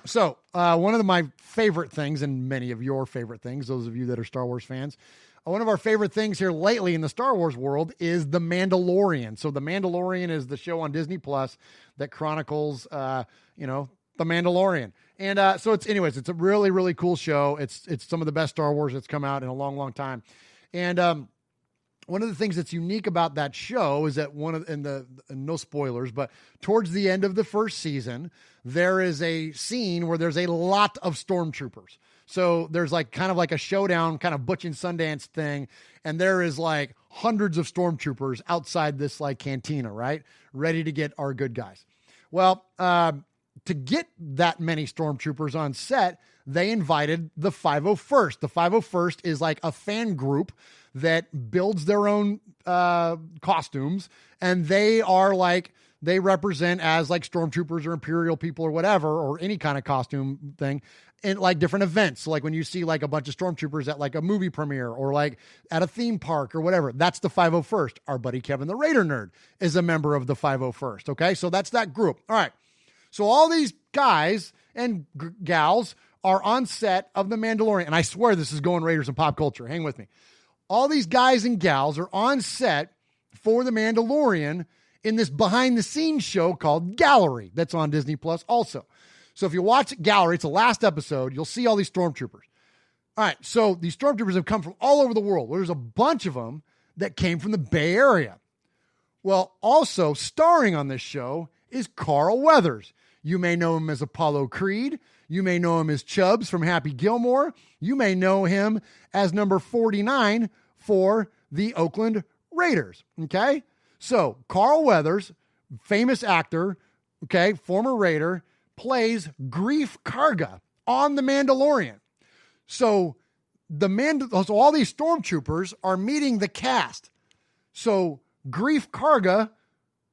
Speaker 5: So one of my favorite things, and many of your favorite things, those of you that are Star Wars fans, one of our favorite things here lately in the Star Wars world is The Mandalorian. So The Mandalorian is the show on Disney Plus that chronicles, The Mandalorian. And so it's a really, really cool show. It's some of the best Star Wars that's come out in a long, long time. And one of the things that's unique about that show is that no spoilers, but towards the end of the first season, there is a scene where there's a lot of stormtroopers. So there's like kind of like a showdown, kind of Butch and Sundance thing. And there is like hundreds of stormtroopers outside this like cantina, right? Ready to get our good guys. Well, to get that many stormtroopers on set, they invited the 501st. The 501st is like a fan group that builds their own costumes, and they are like they represent as like stormtroopers or Imperial people or whatever, or any kind of costume thing in like different events. So like when you see like a bunch of stormtroopers at like a movie premiere or like at a theme park or whatever, that's the 501st. Our buddy Kevin the Raider Nerd is a member of the 501st. Okay. So that's that group. All right. So all these guys and gals are on set of The Mandalorian. And I swear this is going Raiders and pop culture. Hang with me. All these guys and gals are on set for The Mandalorian in this behind the scenes show called Gallery that's on Disney Plus also. So if you watch Gallery, it's the last episode, you'll see all these stormtroopers. All right, so these stormtroopers have come from all over the world. Well, there's a bunch of them that came from the Bay Area. Well, also starring on this show is Carl Weathers. You may know him as Apollo Creed. You may know him as Chubbs from Happy Gilmore. You may know him as number 49 for the Oakland Raiders. Okay? So Carl Weathers, famous actor, okay, former Raider, plays Grief Karga on The Mandalorian. So so all these stormtroopers are meeting the cast. So Grief Karga,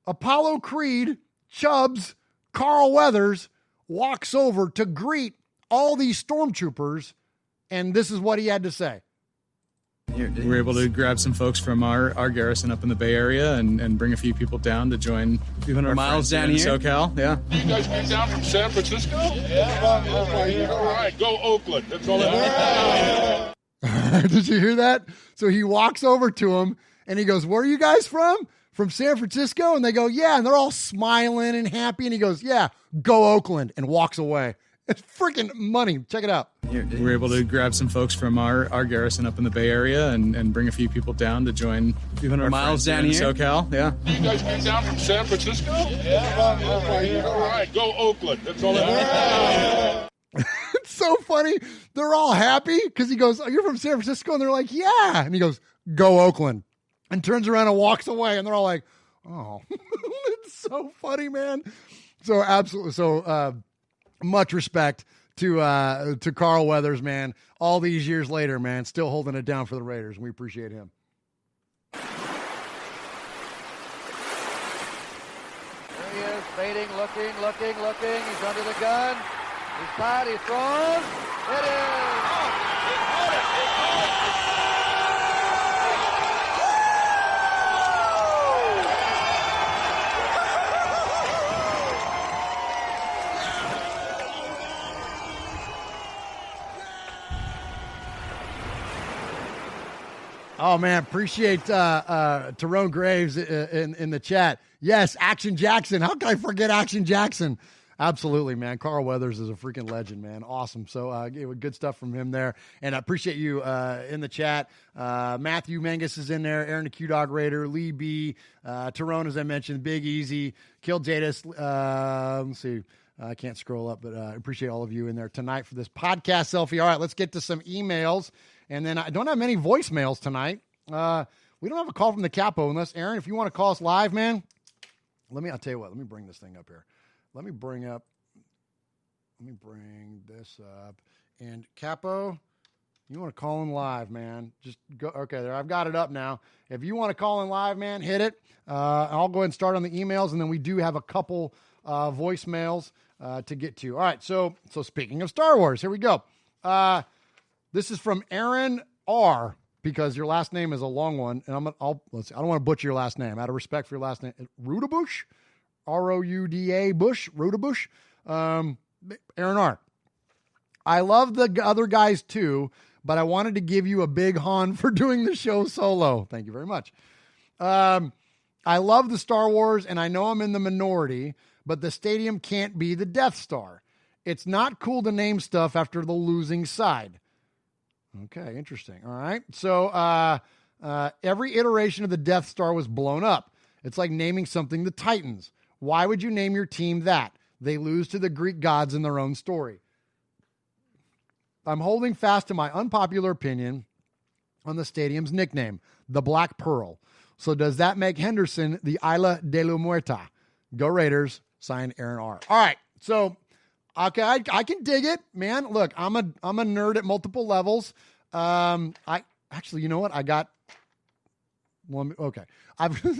Speaker 5: Apollo Creed, Chubbs, Carl Weathers walks over to greet all these stormtroopers, and this is what he had to say.
Speaker 3: We were able to grab some folks from our garrison up in the Bay Area and bring a few people down to join 200 miles down here in SoCal. Yeah.
Speaker 6: You guys came down from San Francisco? Yeah. All right, go Oakland. That's all I
Speaker 5: want. Did you hear that? So he walks over to him and he goes, "Where are you guys from? From San Francisco?" And they go, "Yeah." And they're all smiling and happy. And he goes, "Yeah, go Oakland," and walks away. It's freaking money. Check it out.
Speaker 3: We were able to grab some folks from our garrison up in the Bay Area and bring a few people down to join 200 miles down here in SoCal. Yeah.
Speaker 6: You guys came down from San Francisco? Yeah. All right, go Oakland. That's all I want.
Speaker 5: It's so funny. They're all happy because he goes, "Oh, you're from San Francisco?" And they're like, "Yeah." And he goes, "Go Oakland," and turns around and walks away. And they're all like, "Oh." It's so funny, man. So absolutely. So, much respect to Carl Weathers, man. All these years later, man, still holding it down for the Raiders. We appreciate him.
Speaker 2: There he is, fading, looking. He's under the gun. He's tied, he throws. It is.
Speaker 5: Oh, man, appreciate Tyrone Graves in the chat. Yes, Action Jackson. How can I forget Action Jackson? Absolutely, man. Carl Weathers is a freaking legend, man. Awesome. So good stuff from him there. And I appreciate you in the chat. Matthew Mangus is in there. Aaron the Q-Dog Raider. Lee B. Tyrone, as I mentioned. Big Easy. Kill Jadis. Let's see. I can't scroll up, but I appreciate all of you in there tonight for this podcast selfie. All right, let's get to some emails. And then I don't have many voicemails tonight. We don't have a call from the Capo unless, Aaron, if you want to call us live, man, I'll tell you what, let me bring this thing up here. Let me bring this up. And Capo, you want to call in live, man, just go. Okay, there, I've got it up now. If you want to call in live, man, hit it. I'll go ahead and start on the emails, and then we do have a couple voicemails to get to. All right, so speaking of Star Wars, here we go. This is from Aaron R, because your last name is a long one, and let's see, I don't want to butcher your last name. Out of respect for your last name, Rudabush, Rouda Bush, Rudabush. Aaron R. I love the other guys too, but I wanted to give you a big hon for doing the show solo. Thank you very much. I love the Star Wars, and I know I'm in the minority, but the stadium can't be the Death Star. It's not cool to name stuff after the losing side. Okay, interesting. All right. So every iteration of the Death Star was blown up. It's like naming something the Titans. Why would you name your team that? They lose to the Greek gods in their own story. I'm holding fast to my unpopular opinion on the stadium's nickname, the Black Pearl. So does that make Henderson the Isla de la Muerta? Go Raiders. Signed, Aaron R. All right. So okay, I can dig it, man. Look, I'm a nerd at multiple levels. I actually, you know what? I got Okay.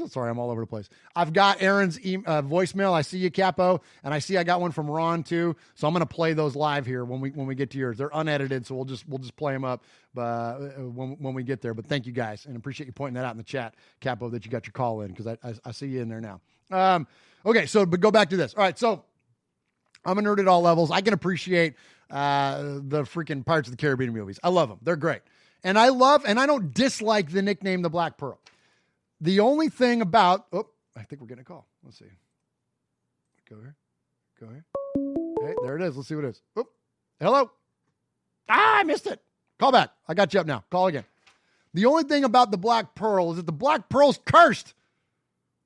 Speaker 5: Sorry, I'm all over the place. I've got Aaron's voicemail. I see you, Capo, and I see I got one from Ron too. So I'm going to play those live here when we get to yours. They're unedited, so we'll just play them up when we get there. But thank you guys, and appreciate you pointing that out in the chat, Capo, that you got your call in, because I see you in there now. Okay, so but go back to this. All right, so I'm a nerd at all levels. I can appreciate the freaking Pirates of the Caribbean movies. I love them. They're great. And I don't dislike the nickname the Black Pearl. The only thing about, I think we're getting a call. Let's see. Go here. Okay, there it is. Let's see what it is. Hello. I missed it. Call back. I got you up now. Call again. The only thing about the Black Pearl is that the Black Pearl's cursed.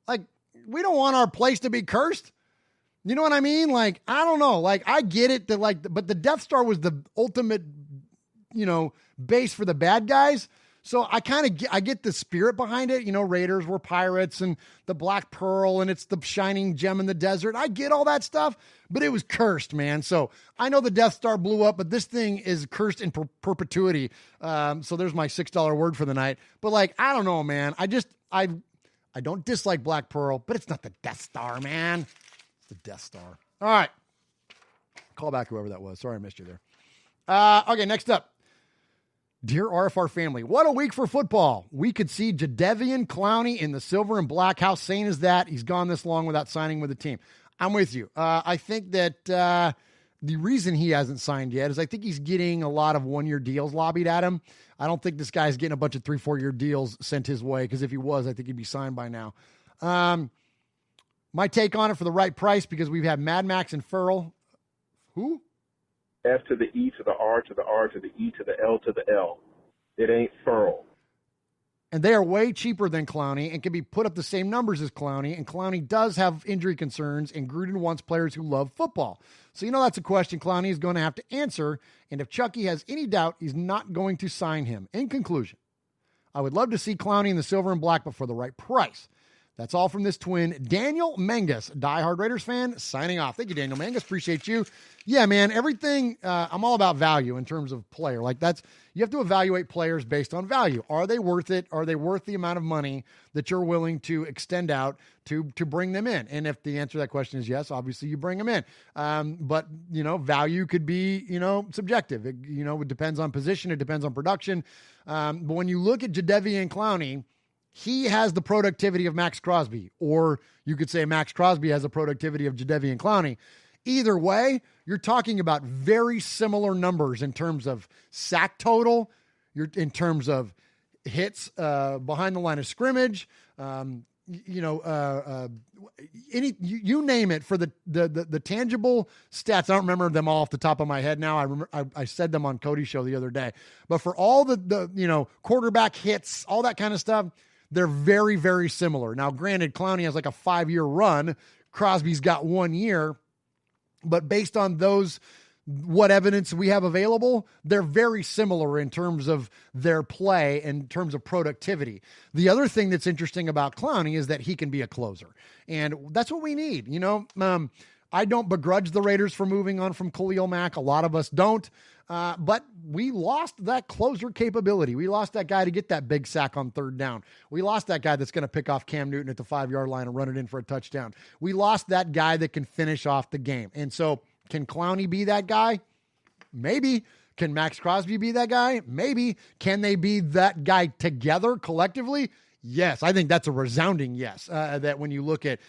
Speaker 5: Like, we don't want our place to be cursed. You know what I mean? Like, I don't know. Like, I get it that but the Death Star was the ultimate, base for the bad guys. So I get the spirit behind it. Raiders were pirates and the Black Pearl and it's the shining gem in the desert. I get all that stuff, but it was cursed, man. So I know the Death Star blew up, but this thing is cursed in perpetuity. So there's my $6 word for the night. But I don't know, man. I don't dislike Black Pearl, but it's not the Death Star, man. It's the Death Star. All right. Call back whoever that was. Sorry I missed you there. Okay, next up. Dear RFR family, what a week for football. We could see Jadeveon Clowney in the silver and black. How sane is that? He's gone this long without signing with the team. I'm with you. I think that the reason he hasn't signed yet is I think he's getting a lot of one-year deals lobbied at him. I don't think this guy's getting a bunch of 3-4 year deals sent his way, because if he was, I think he'd be signed by now. My take on it, for the right price, because we've had Mad Max and Ferrell. Who?
Speaker 1: F to the E to the R to the R to the E to the L to the L. It ain't Ferrell.
Speaker 5: And they are way cheaper than Clowney and can be put up the same numbers as Clowney. And Clowney does have injury concerns, and Gruden wants players who love football. So, that's a question Clowney is going to have to answer. And if Chucky has any doubt, he's not going to sign him. In conclusion, I would love to see Clowney in the silver and black, but for the right price. That's all from this twin, Daniel Mangus, diehard Raiders fan, signing off. Thank you, Daniel Mangus. Appreciate you. Yeah, man, everything, I'm all about value in terms of player. You have to evaluate players based on value. Are they worth it? Are they worth the amount of money that you're willing to extend out to bring them in? And if the answer to that question is yes, obviously you bring them in. But value could be, subjective. It depends on position. It depends on production. But when you look at Jadeveon Clowney, he has the productivity of Max Crosby, or you could say Max Crosby has the productivity of Jadeveon Clowney. Either way, you're talking about very similar numbers in terms of sack total, in terms of hits behind the line of scrimmage, you name it, for the tangible stats. I don't remember them all off the top of my head now. I remember I said them on Cody's show the other day, but for all the quarterback hits, all that kind of stuff, they're very, very similar. Now, granted, Clowney has like a 5-year run. Crosby's got 1 year, but based on what evidence we have available, they're very similar in terms of their play, in terms of productivity. The other thing that's interesting about Clowney is that he can be a closer, and that's what we need. I don't begrudge the Raiders for moving on from Khalil Mack. A lot of us don't. But we lost that closer capability. We lost that guy to get that big sack on third down. We lost that guy that's going to pick off Cam Newton at the 5-yard line and run it in for a touchdown. We lost that guy that can finish off the game. And so can Clowney be that guy? Maybe. Can Max Crosby be that guy? Maybe. Can they be that guy together collectively? Yes. I think that's a resounding yes, that when you look at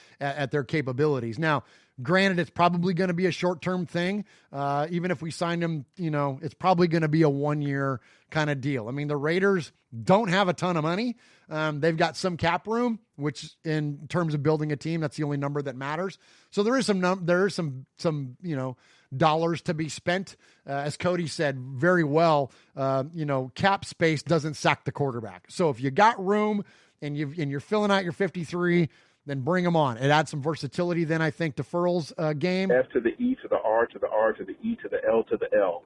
Speaker 5: their capabilities. Now, granted, it's probably going to be a short-term thing. Even if we signed him, it's probably going to be a 1-year kind of deal. I mean, the Raiders don't have a ton of money. They've got some cap room, which in terms of building a team, that's the only number that matters. So there is some dollars to be spent. As Cody said very well, cap space doesn't sack the quarterback. So if you got room and you're filling out your 53, then bring him on. It adds some versatility then, I think, to Ferrell's game.
Speaker 1: F to the E to the R to the R to the E to the L to the L.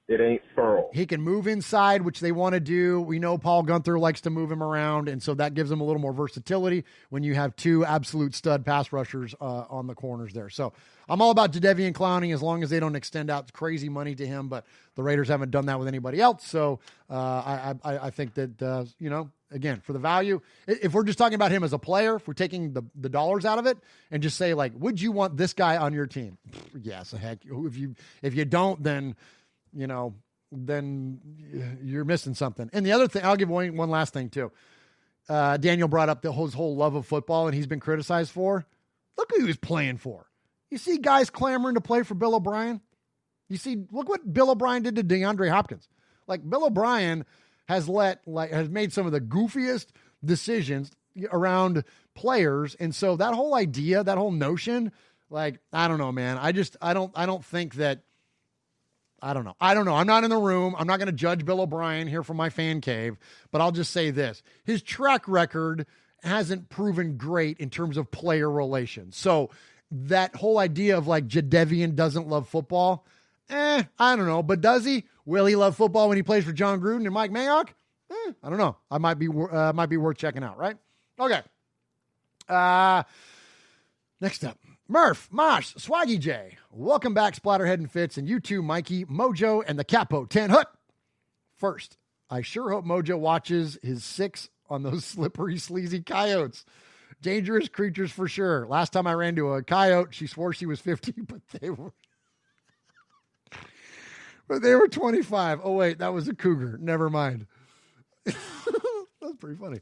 Speaker 1: It ain't Ferrell.
Speaker 5: He can move inside, which they want to do. We know Paul Gunther likes to move him around, and so that gives him a little more versatility when you have two absolute stud pass rushers on the corners there. So I'm all about Jadeveon Clowney as long as they don't extend out crazy money to him, but the Raiders haven't done that with anybody else. So I think that, again, for the value, if we're just talking about him as a player, if we're taking the dollars out of it and just say, like, would you want this guy on your team? Yes, heck. If you don't, then, then you're missing something. And the other thing, I'll give one last thing too. Daniel brought up his whole love of football and he's been criticized for. Look who he was playing for. You see guys clamoring to play for Bill O'Brien. Look what Bill O'Brien did to DeAndre Hopkins. Like, Bill O'Brien has made some of the goofiest decisions around players. And so that whole idea, that whole notion, like, I don't know, man. I don't think that, I don't know. I'm not in the room. I'm not going to judge Bill O'Brien here from my fan cave, but I'll just say this. His track record hasn't proven great in terms of player relations. So that whole idea of like Jadeveon doesn't love football, I don't know. But does he? Will he love football when he plays for John Gruden and Mike Mayock? I don't know. I might be worth checking out, right? Okay. Next up, Murph, Mosh, Swaggy J. Welcome back, Splatterhead and Fitz, and you too, Mikey, Mojo, and the Capo 10 Hut. First, I sure hope Mojo watches his 6 on those slippery, sleazy coyotes. Dangerous creatures for sure. Last time I ran to a coyote, she swore she was 50, but they were 25. Oh, wait, that was a cougar. Never mind. That's pretty funny.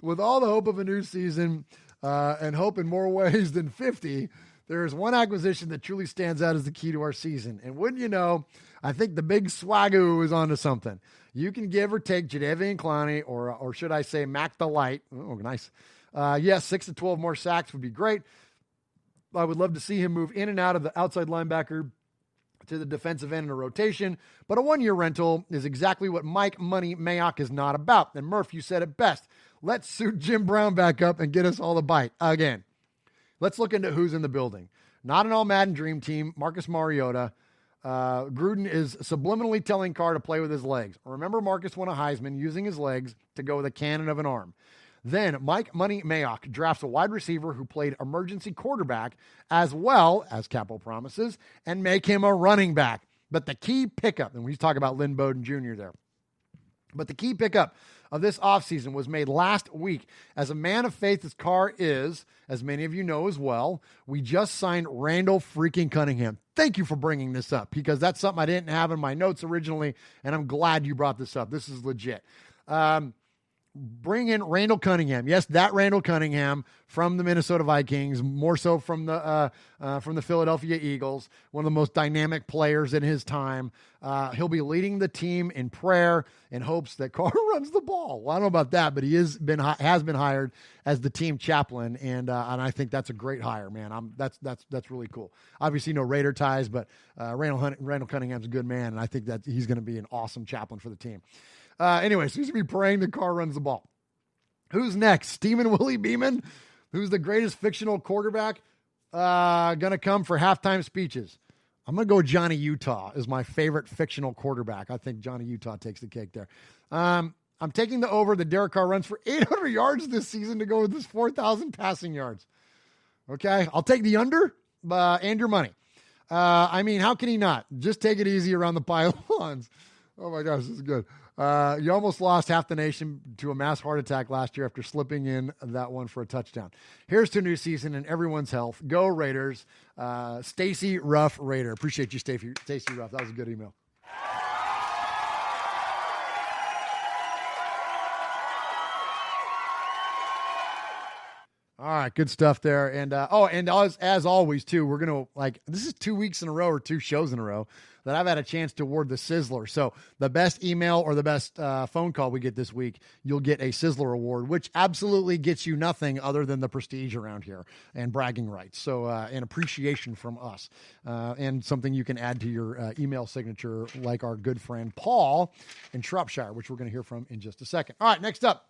Speaker 5: With all the hope of a new season and hope in more ways than 50, there is one acquisition that truly stands out as the key to our season. And wouldn't you know, I think the big swagoo is onto something. You can give or take Jadeveon Clowney, or should I say Mac the Light. Oh, nice. Yes, 6 to 12 more sacks would be great. I would love to see him move in and out of the outside linebacker to the defensive end in a rotation, but a 1-year rental is exactly what Mike Money Mayock is not about. And Murph, you said it best. Let's suit Jim Brown back up and get us all a bite again. Let's look into who's in the building. Not an all Madden dream team. Marcus Mariota. Gruden is subliminally telling Carr to play with his legs. Remember, Marcus won a Heisman using his legs to go with a cannon of an arm. Then Mike Money Mayock drafts a wide receiver who played emergency quarterback as well as Capo promises and make him a running back. But the key pickup, and we talk about Lynn Bowden Jr. there, but the key pickup of this offseason was made last week. As a man of faith as Carr is, as many of you know as well, we just signed Randall freaking Cunningham. Thank you for bringing this up because that's something I didn't have in my notes originally, and I'm glad you brought this up. This is legit. Bring in Randall Cunningham. Yes, that Randall Cunningham from the Minnesota Vikings, more so from the Philadelphia Eagles, one of the most dynamic players in his time. He'll be leading the team in prayer in hopes that Carr runs the ball. Well, I don't know about that, but he has been hired as the team chaplain, and I think that's a great hire, man. That's really cool. Obviously, no Raider ties, but Randall Cunningham's a good man, and I think that he's going to be an awesome chaplain for the team. Anyway, so he's going to be praying the Carr runs the ball. Who's next? Steamin' Willie Beeman, who's the greatest fictional quarterback, going to come for halftime speeches. I'm going to go Johnny Utah as my favorite fictional quarterback. I think Johnny Utah takes the cake there. I'm taking the over. The Derek Carr runs for 800 yards this season to go with his 4,000 passing yards. Okay, I'll take the under and your money. I mean, how can he not? Just take it easy around the pylons. Oh, my gosh, this is good. You almost lost half the nation to a mass heart attack last year after slipping in that one for a touchdown. Here's to a new season and everyone's health. Go Raiders. Stacy Ruff Raider. Appreciate you, Stacy Ruff. That was a good email. All right, good stuff there. And as always, too, we're going to, this is 2 weeks in a row or 2 shows in a row that I've had a chance to award the Sizzler. So the best email or the best phone call we get this week, you'll get a Sizzler award, which absolutely gets you nothing other than the prestige around here and bragging rights. So an appreciation from us and something you can add to your email signature like our good friend Paul in Shropshire, which we're going to hear from in just a second. All right, next up.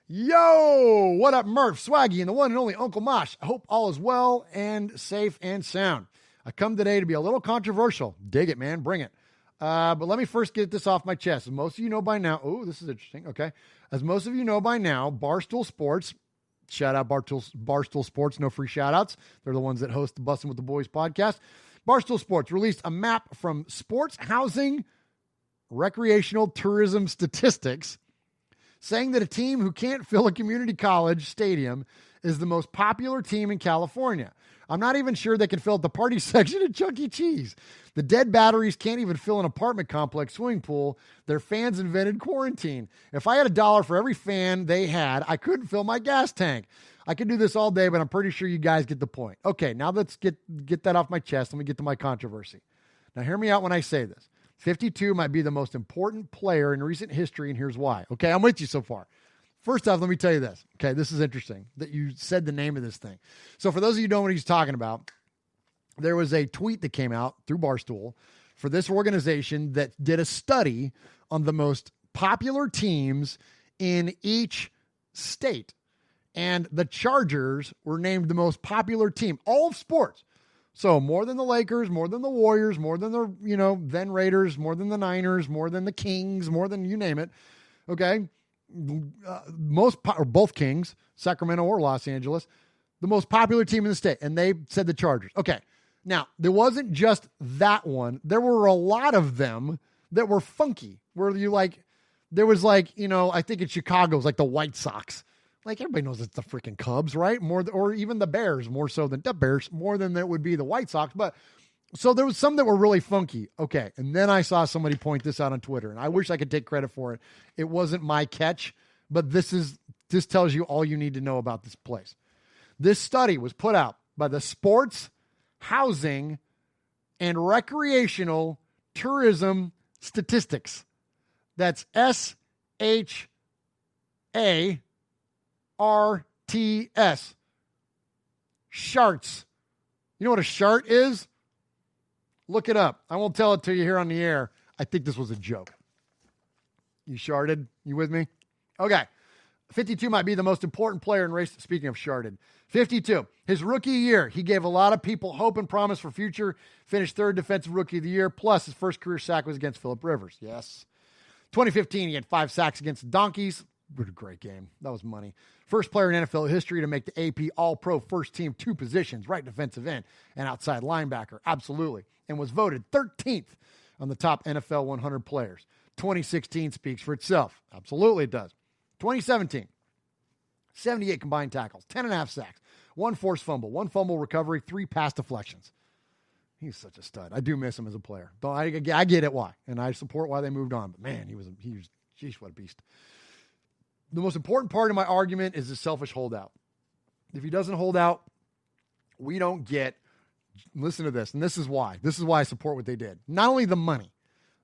Speaker 5: Yo, what up, Murph, Swaggy, and the one and only Uncle Mosh. I hope all is well and safe and sound. I come today to be a little controversial. Dig it, man. Bring it. But let me first get this off my chest. As most of you know by now, this is interesting. Okay. As most of you know by now, Barstool Sports, shout out Barstool Sports, no free shout outs. They're the ones that host the Bussin' with the Boys podcast. Barstool Sports released a map from Sports Housing Recreational Tourism Statistics saying that a team who can't fill a community college stadium is the most popular team in California. I'm not even sure they can fill the party section at Chuck E. Cheese. The dead batteries can't even fill an apartment complex swimming pool. Their fans invented quarantine. If I had $1 for every fan they had, I couldn't fill my gas tank. I could do this all day, but I'm pretty sure you guys get the point. Okay, now let's get that off my chest. Let me get to my controversy. Now hear me out when I say this. 52 might be the most important player in recent history, and here's why. Okay, I'm with you so far. First off, let me tell you this. Okay, this is interesting that you said the name of this thing. So for those of you who know what he's talking about, there was a tweet that came out through Barstool for this organization that did a study on the most popular teams in each state. And the Chargers were named the most popular team, all of sports. So more than the Lakers, more than the Warriors, more than the, then Raiders, more than the Niners, more than the Kings, more than you name it. Okay. Both Kings, Sacramento or Los Angeles, the most popular team in the state. And they said the Chargers. Okay. Now, there wasn't just that one. There were a lot of them that were funky, where there was I think in Chicago, it was like the White Sox. Like, everybody knows it's the freaking Cubs, right? Or even the Bears, more so than the Bears, more than it would be the White Sox. But so there was some that were really funky. Okay. And then I saw somebody point this out on Twitter, and I wish I could take credit for it. It wasn't my catch, but this tells you all you need to know about this place. This study was put out by the Sports, Housing, and Recreational Tourism Statistics. That's SHARTS. Sharts. You know what a shart is? Look it up. I won't tell it to you here on the air. I think this was a joke. You sharted? You with me? Okay. 52 might be the most important player in race. Speaking of sharted. 52. His rookie year, he gave a lot of people hope and promise for future. Finished third defensive rookie of the year. Plus, his first career sack was against Phillip Rivers. Yes. 2015, he had 5 sacks against the Donkeys. What a great game. That was money. First player in NFL history to make the AP All-Pro first team 2 positions, right defensive end and outside linebacker. Absolutely. And was voted 13th on the top NFL 100 players. 2016 speaks for itself. Absolutely it does. 2017, 78 combined tackles, 10.5 sacks, 1 forced fumble, 1 fumble recovery, 3 pass deflections. He's such a stud. I do miss him as a player. Though I get it why, and I support why they moved on. But man, he was geez, what a beast. The most important part of my argument is the selfish holdout. If he doesn't hold out, we don't get, listen to this, and this is why. This is why I support what they did. Not only the money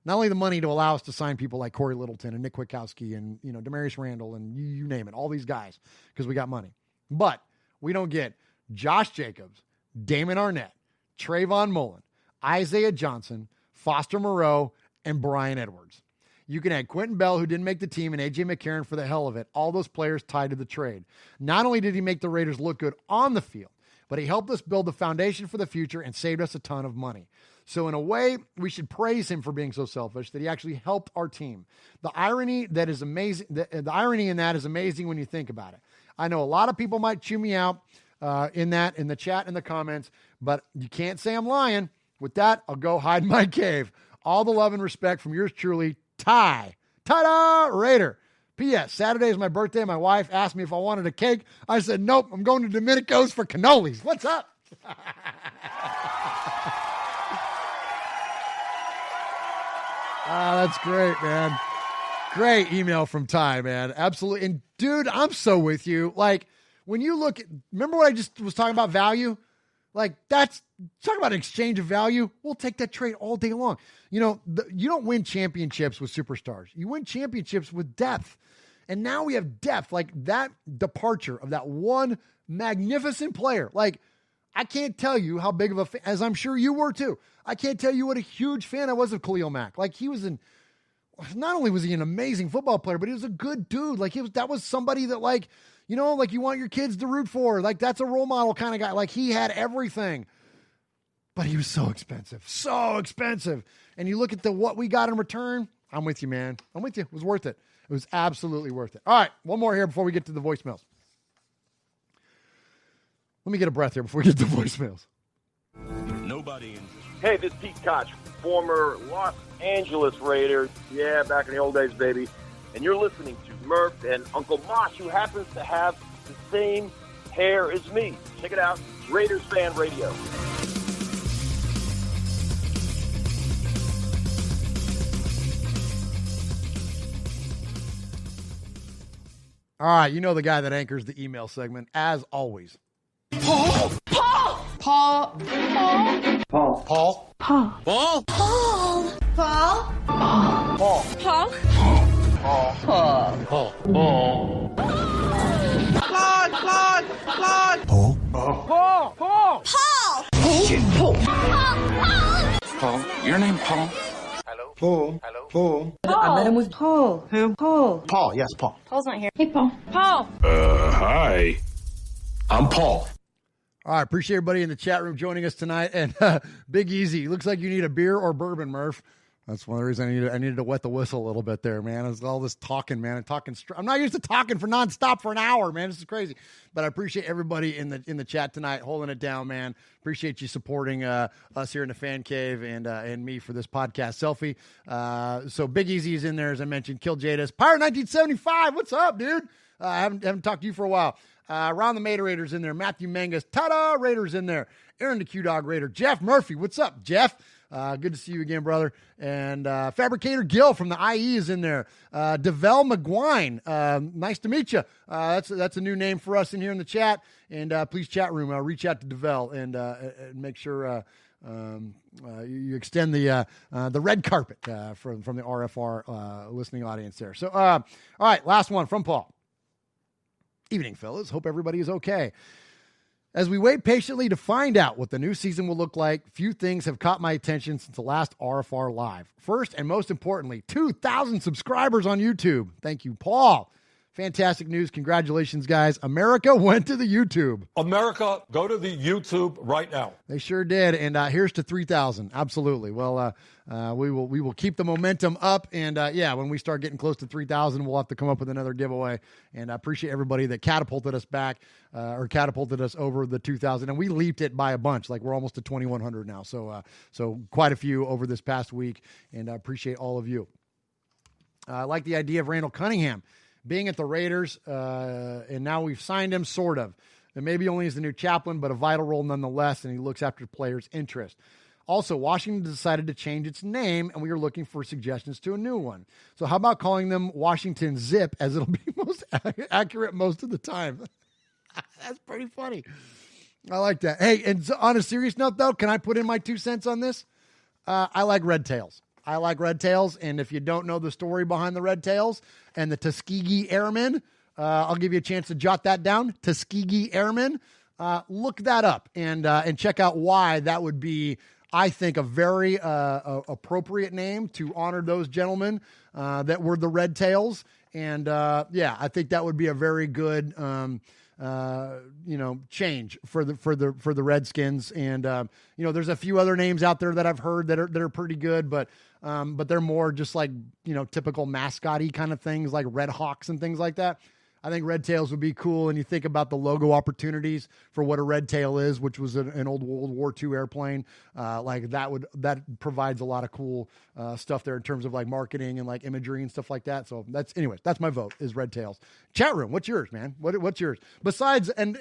Speaker 5: to allow us to sign people like Corey Littleton and Nick Kwiatkowski and, Demarius Randall and you name it, all these guys, because we got money. But we don't get Josh Jacobs, Damon Arnett, Trayvon Mullen, Isaiah Johnson, Foster Moreau, and Brian Edwards. You can add Quentin Bell, who didn't make the team, and A.J. McCarron for the hell of it. All those players tied to the trade. Not only did he make the Raiders look good on the field, but he helped us build the foundation for the future and saved us a ton of money. So in a way, we should praise him for being so selfish that he actually helped our team. The irony that is amazing. The irony in that is amazing when you think about it. I know a lot of people might chew me out in the chat and the comments, but you can't say I'm lying. With that, I'll go hide in my cave. All the love and respect from yours truly, Ty. Ta-da, Raider. P.S. Saturday is my birthday. My wife asked me if I wanted a cake. I said, nope, I'm going to Domenico's for cannolis. What's up? That's great, man. Great email from Ty, man. Absolutely. And, dude, I'm so with you. Like, when you look at, remember what I just was talking about value? Like, talk about an exchange of value. We'll take that trade all day long. You don't win championships with superstars. You win championships with depth. And now we have depth, like that departure of that one magnificent player. Like, I can't tell you how big of a fan, as I'm sure you were too. I can't tell you what a huge fan I was of Khalil Mack. Like, not only was he an amazing football player, but he was a good dude. Like, that was somebody that, like, you want your kids to root for. Like, that's a role model kind of guy. Like, he had everything. But he was so expensive. So expensive. And you look at what we got in return. I'm with you, man. I'm with you. It was worth it. It was absolutely worth it. All right, one more here before we get to the voicemails. Let me get a breath here before we get to the voicemails.
Speaker 20: Nobody.
Speaker 7: Hey, this is Pete Koch, former Los Angeles Raider. Yeah, back in the old days, baby. and you're listening to Murph and Uncle Mosh, who happens to have the same hair as me. Check it out, Raiders Fan Radio.
Speaker 5: All right, you know the guy that anchors the email segment, as always.
Speaker 2: Paul. Paul. Paul. Paul.
Speaker 5: Paul.
Speaker 2: Paul.
Speaker 5: Paul.
Speaker 2: Paul. Paul.
Speaker 5: Paul.
Speaker 2: Paul. Paul. Paul.
Speaker 5: Paul.
Speaker 2: Paul. Claude. Claude. Claude.
Speaker 5: Paul.
Speaker 2: Paul. Paul. Paul. Paul.
Speaker 8: Paul, your name Paul?
Speaker 22: Paul. Paul.
Speaker 23: I met him with Paul.
Speaker 22: Who?
Speaker 23: Paul.
Speaker 22: Paul, yes, Paul.
Speaker 23: Paul's not here. Hey, Paul. Paul.
Speaker 8: Hi. I'm Paul.
Speaker 5: All right, appreciate everybody in the chat room joining us tonight. And Big Easy, looks like you need a beer or bourbon, Murph. That's one of the reasons I needed to wet the whistle a little bit there, man. It's all this talking, man. I'm not used to talking for nonstop for an hour, man. This is crazy. But I appreciate everybody in the chat tonight holding it down, man. Appreciate you supporting us here in the Fan Cave and me for this podcast selfie. So Big Easy is in there, as I mentioned. Kill Jadis. Pirate 1975. What's up, dude? I haven't talked to you for a while. Ron the Mater Raiders in there. Matthew Mangus. Ta-da! Raiders in there. Aaron the Q-Dog Raider. Jeff Murphy. What's up, Jeff? Good to see you again, brother. And Fabricator Gil from the IE is in there. DeVell McGuine, nice to meet you. That's a new name for us in here in the chat. And please, chat room, reach out to DeVell and make sure you extend the red carpet from the RFR listening audience there. So, all right, last one from Paul. Evening, fellas. Hope everybody is okay. As we wait patiently to find out what the new season will look like, few things have caught my attention since the last RFR Live. First and most importantly, 2,000 subscribers on YouTube. Thank you, Paul. Fantastic news. Congratulations, guys. America went to the YouTube.
Speaker 24: America, go to the YouTube right now.
Speaker 5: They sure did. And here's to 3,000. Absolutely. Well, we will keep the momentum up. And when we start getting close to 3,000, we'll have to come up with another giveaway. And I appreciate everybody that catapulted us back or catapulted us over the 2,000. And we leaped it by a bunch. Like we're almost to 2,100 now. So quite a few over this past week. And I appreciate all of you. I like the idea of Randall Cunningham being at the Raiders, and now we've signed him, sort of. And maybe only as the new chaplain, but a vital role nonetheless, and he looks after players' interest. Also, Washington decided to change its name, and we are looking for suggestions to a new one. So how about calling them Washington Zip, as it'll be most accurate most of the time? That's pretty funny. I like that. Hey, and on a serious note, though, can I put in my 2 cents on this? I like Red Tails. I like Red Tails, and if you don't know the story behind the Red Tails and the Tuskegee Airmen, I'll give you a chance to jot that down. Tuskegee Airmen, look that up and check out why that would be, I think, a very appropriate name to honor those gentlemen that were the Red Tails. And I think that would be a very good change for the Redskins. And there's a few other names out there that I've heard that are pretty good, but they're more just like, typical mascot-y kind of things like Red Hawks and things like that. I think Red Tails would be cool. And you think about the logo opportunities for what a Red Tail is, which was an old World War II airplane. That provides a lot of cool stuff there in terms of like marketing and like imagery and stuff like that. So that's my vote is Red Tails. Chat room, what's yours, man? What's yours? Besides, and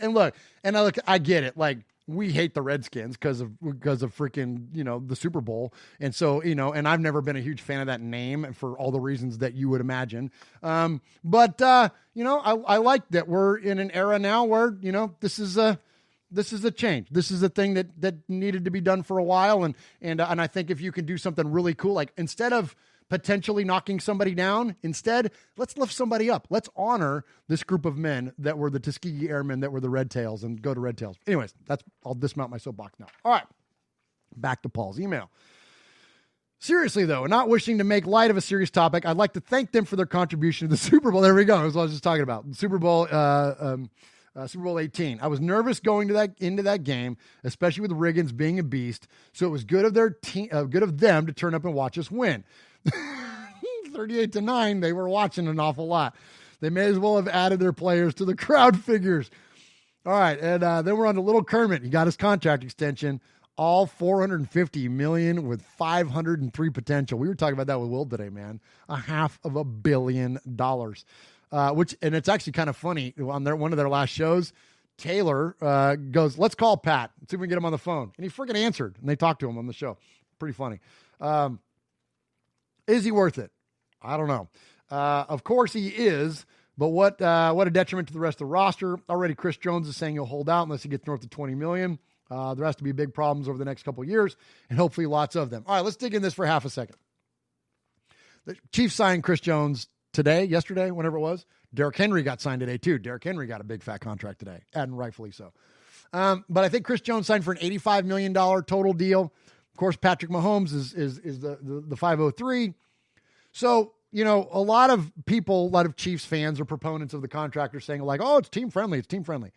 Speaker 5: I get it. Like, we hate the Redskins because of freaking, the Super Bowl. And so, and I've never been a huge fan of that name for all the reasons that you would imagine. I like that we're in an era now where, this is a change. This is a thing that needed to be done for a while. And I think if you can do something really cool, like instead of potentially knocking somebody down, instead, let's lift somebody up. Let's honor this group of men that were the Tuskegee Airmen, that were the Red Tails, and go to Red Tails. Anyways, I'll dismount my soapbox now. All right, back to Paul's email. Seriously, though, not wishing to make light of a serious topic, I'd like to thank them for their contribution to the Super Bowl. There we go. That's what I was just talking about. Super Bowl 18. I was nervous going into that game, especially with Riggins being a beast. So it was good of them to turn up and watch us win. 38-9. They were watching an awful lot. They may as well have added their players to the crowd figures. All right, and then we're on to Little Kermit. He got his contract extension. all $450 million with $503 potential. We were talking about that with Will today, man. $500 million. And it's actually kind of funny. On one of their last shows, Taylor goes, let's call Pat. See if we can get him on the phone. And he freaking answered. And they talked to him on the show. Pretty funny. Is he worth it? I don't know. Of course he is. But what a detriment to the rest of the roster. Already Chris Jones is saying he'll hold out unless he gets north of $20 million. There has to be big problems over the next couple of years, and hopefully lots of them. All right, let's dig in this for half a second. The Chiefs signed Chris Jones yesterday, whenever it was. Derrick Henry got signed today, too. Derrick Henry got a big fat contract today, and rightfully so. But I think Chris Jones signed for an $85 million total deal. Of course, Patrick Mahomes is the 503. So, a lot of people, a lot of Chiefs fans or proponents of the contract are saying like, oh, it's team friendly. It's team friendly.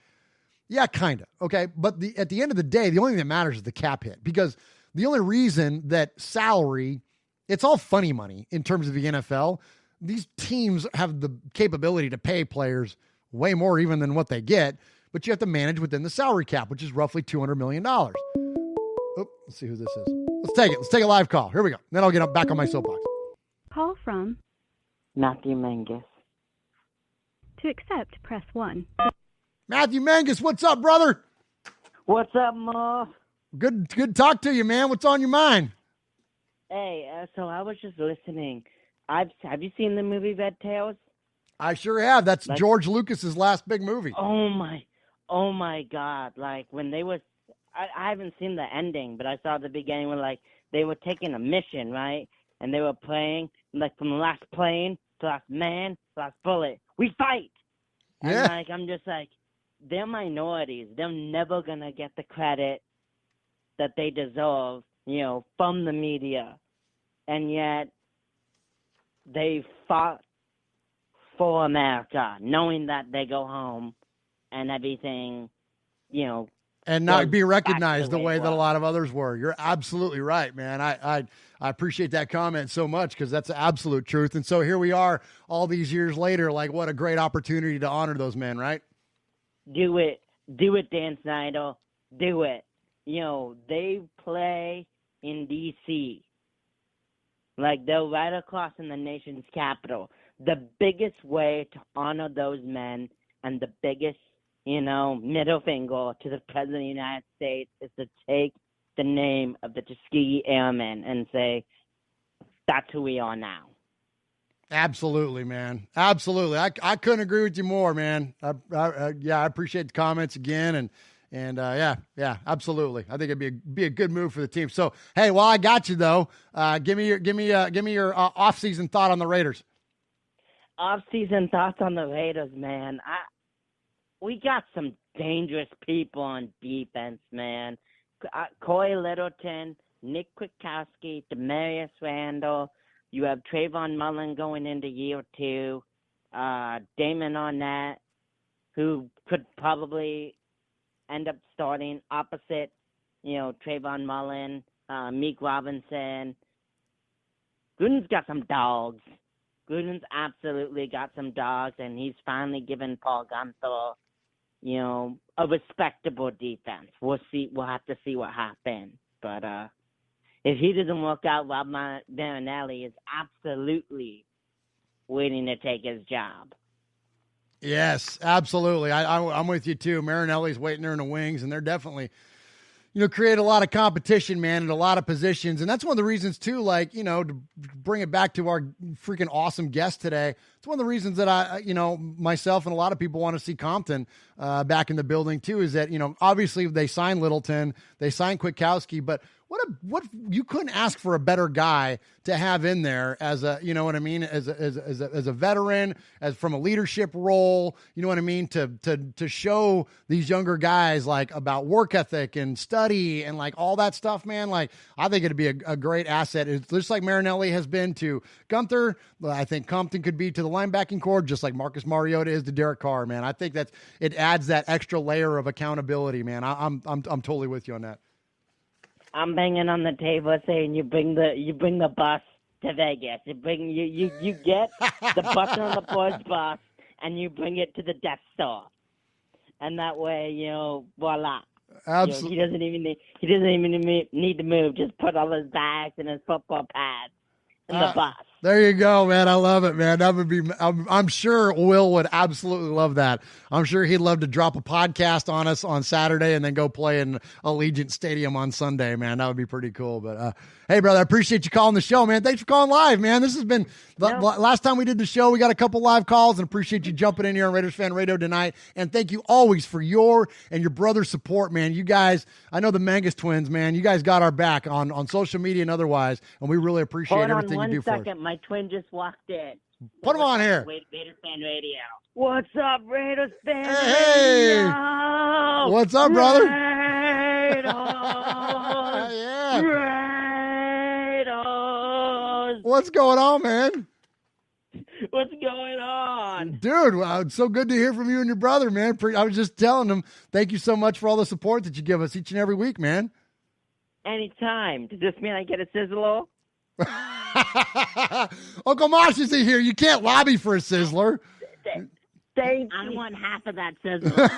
Speaker 5: Yeah, kind of. Okay. But at the end of the day, the only thing that matters is the cap hit, because the only reason that salary, it's all funny money in terms of the NFL. These teams have the capability to pay players way more even than what they get, but you have to manage within the salary cap, which is roughly $200 million. Oh, let's see who this is. Let's take it. Let's take a live call. Here we go. Then I'll get back on my soapbox.
Speaker 9: Call from
Speaker 10: Matthew Mangus.
Speaker 9: To accept, press 1.
Speaker 5: Matthew Mangus, what's up, brother?
Speaker 10: What's up, Mo?
Speaker 5: Good to talk to you, man. What's on your mind?
Speaker 10: Hey, so I was just listening. Have you seen the movie Red Tails?
Speaker 5: I sure have. That's George Lucas's last big movie.
Speaker 10: Oh my God! Like when they was, I haven't seen the ending, but I saw the beginning when they were taking a mission, right? And they were playing from the last plane to last man to last bullet. We fight.
Speaker 5: Yeah.
Speaker 10: And I'm just like, they're minorities. They're never gonna get the credit that they deserve, from the media, and yet they fought for America, knowing that they go home and everything,
Speaker 5: and not be recognized the way that a lot of others were. You're absolutely right, man. I appreciate that comment so much, because that's the absolute truth. And so here we are all these years later, what a great opportunity to honor those men, right?
Speaker 10: Do it, Dan Snyder. Do it. They play in D.C. They're right across in the nation's capital. The biggest way to honor those men, and the biggest, middle finger to the President of the United States, is to take the name of the Tuskegee Airmen and say, that's who we are now.
Speaker 5: Absolutely, man. Absolutely. I couldn't agree with you more, man. I appreciate the comments again. And yeah, absolutely. I think it'd be a good move for the team. So, hey, while I got you though, give me your off-season thought on the Raiders.
Speaker 10: Off-season thoughts on the Raiders, man. We got some dangerous people on defense, man. Corey Littleton, Nick Kwiatkowski, Demarius Randall. You have Trayvon Mullen going into year 2. Damon Arnett, who could probably end up starting opposite, Trayvon Mullen, Meek Robinson. Gruden's got some dogs. Gruden's absolutely got some dogs, and he's finally given Paul Gunther, a respectable defense. We'll see. We'll have to see what happens. But if he doesn't work out, Rob Marinelli is absolutely waiting to take his job.
Speaker 5: Yes, absolutely. I'm with you too. Marinelli's waiting there in the wings, and they're definitely, create a lot of competition, man, in a lot of positions. And that's one of the reasons too, to bring it back to our freaking awesome guest today. It's one of the reasons that I, myself and a lot of people want to see Compton back in the building too, is that, obviously they signed Littleton, they signed Kwiatkowski, but what you couldn't ask for a better guy to have in there as a, as a veteran, as from a leadership role, to show these younger guys about work ethic and study and all that stuff, man. I think it'd be a great asset. It's just like Marinelli has been to Gunther. I think Compton could be to the linebacking core, just like Marcus Mariota is to Derek Carr, man. I think it adds that extra layer of accountability, man. I'm totally with you on that.
Speaker 10: I'm banging on the table saying you bring the bus to Vegas. You get the bus on the boys bus and you bring it to the Death Star, and that way voila.
Speaker 5: Absolutely.
Speaker 10: He doesn't even need to move. Just put all his bags and his football pads in the bus.
Speaker 5: There you go, man. I love it, man. That would be. I'm sure Will would absolutely love that. I'm sure he'd love to drop a podcast on us on Saturday and then go play in Allegiant Stadium on Sunday, man. That would be pretty cool. But hey, brother, I appreciate you calling the show, man. Thanks for calling live, man. This has been last time we did the show. We got a couple live calls, and appreciate you jumping in here on Raiders Fan Radio tonight. And thank you always for your and your brother's support, man. You guys, I know the Mangus twins, man. You guys got our back on social media and otherwise, and we really appreciate everything you do for us.
Speaker 10: My twin just walked in.
Speaker 5: Put him on here.
Speaker 10: Raiders Fan Radio. What's up, Raiders Fan
Speaker 5: Hey.
Speaker 10: Radio?
Speaker 5: What's up, brother?
Speaker 10: Raiders.
Speaker 5: Yeah.
Speaker 10: Raiders.
Speaker 5: What's going on, man?
Speaker 10: What's going on?
Speaker 5: Dude, wow, it's so good to hear from you and your brother, man. I was just telling them, thank you so much for all the support that you give us each and every week, man.
Speaker 10: Anytime. Does this mean I get a sizzler?
Speaker 5: Uncle Mosh isn't here. You can't lobby for a sizzler.
Speaker 10: I want half of that sizzler.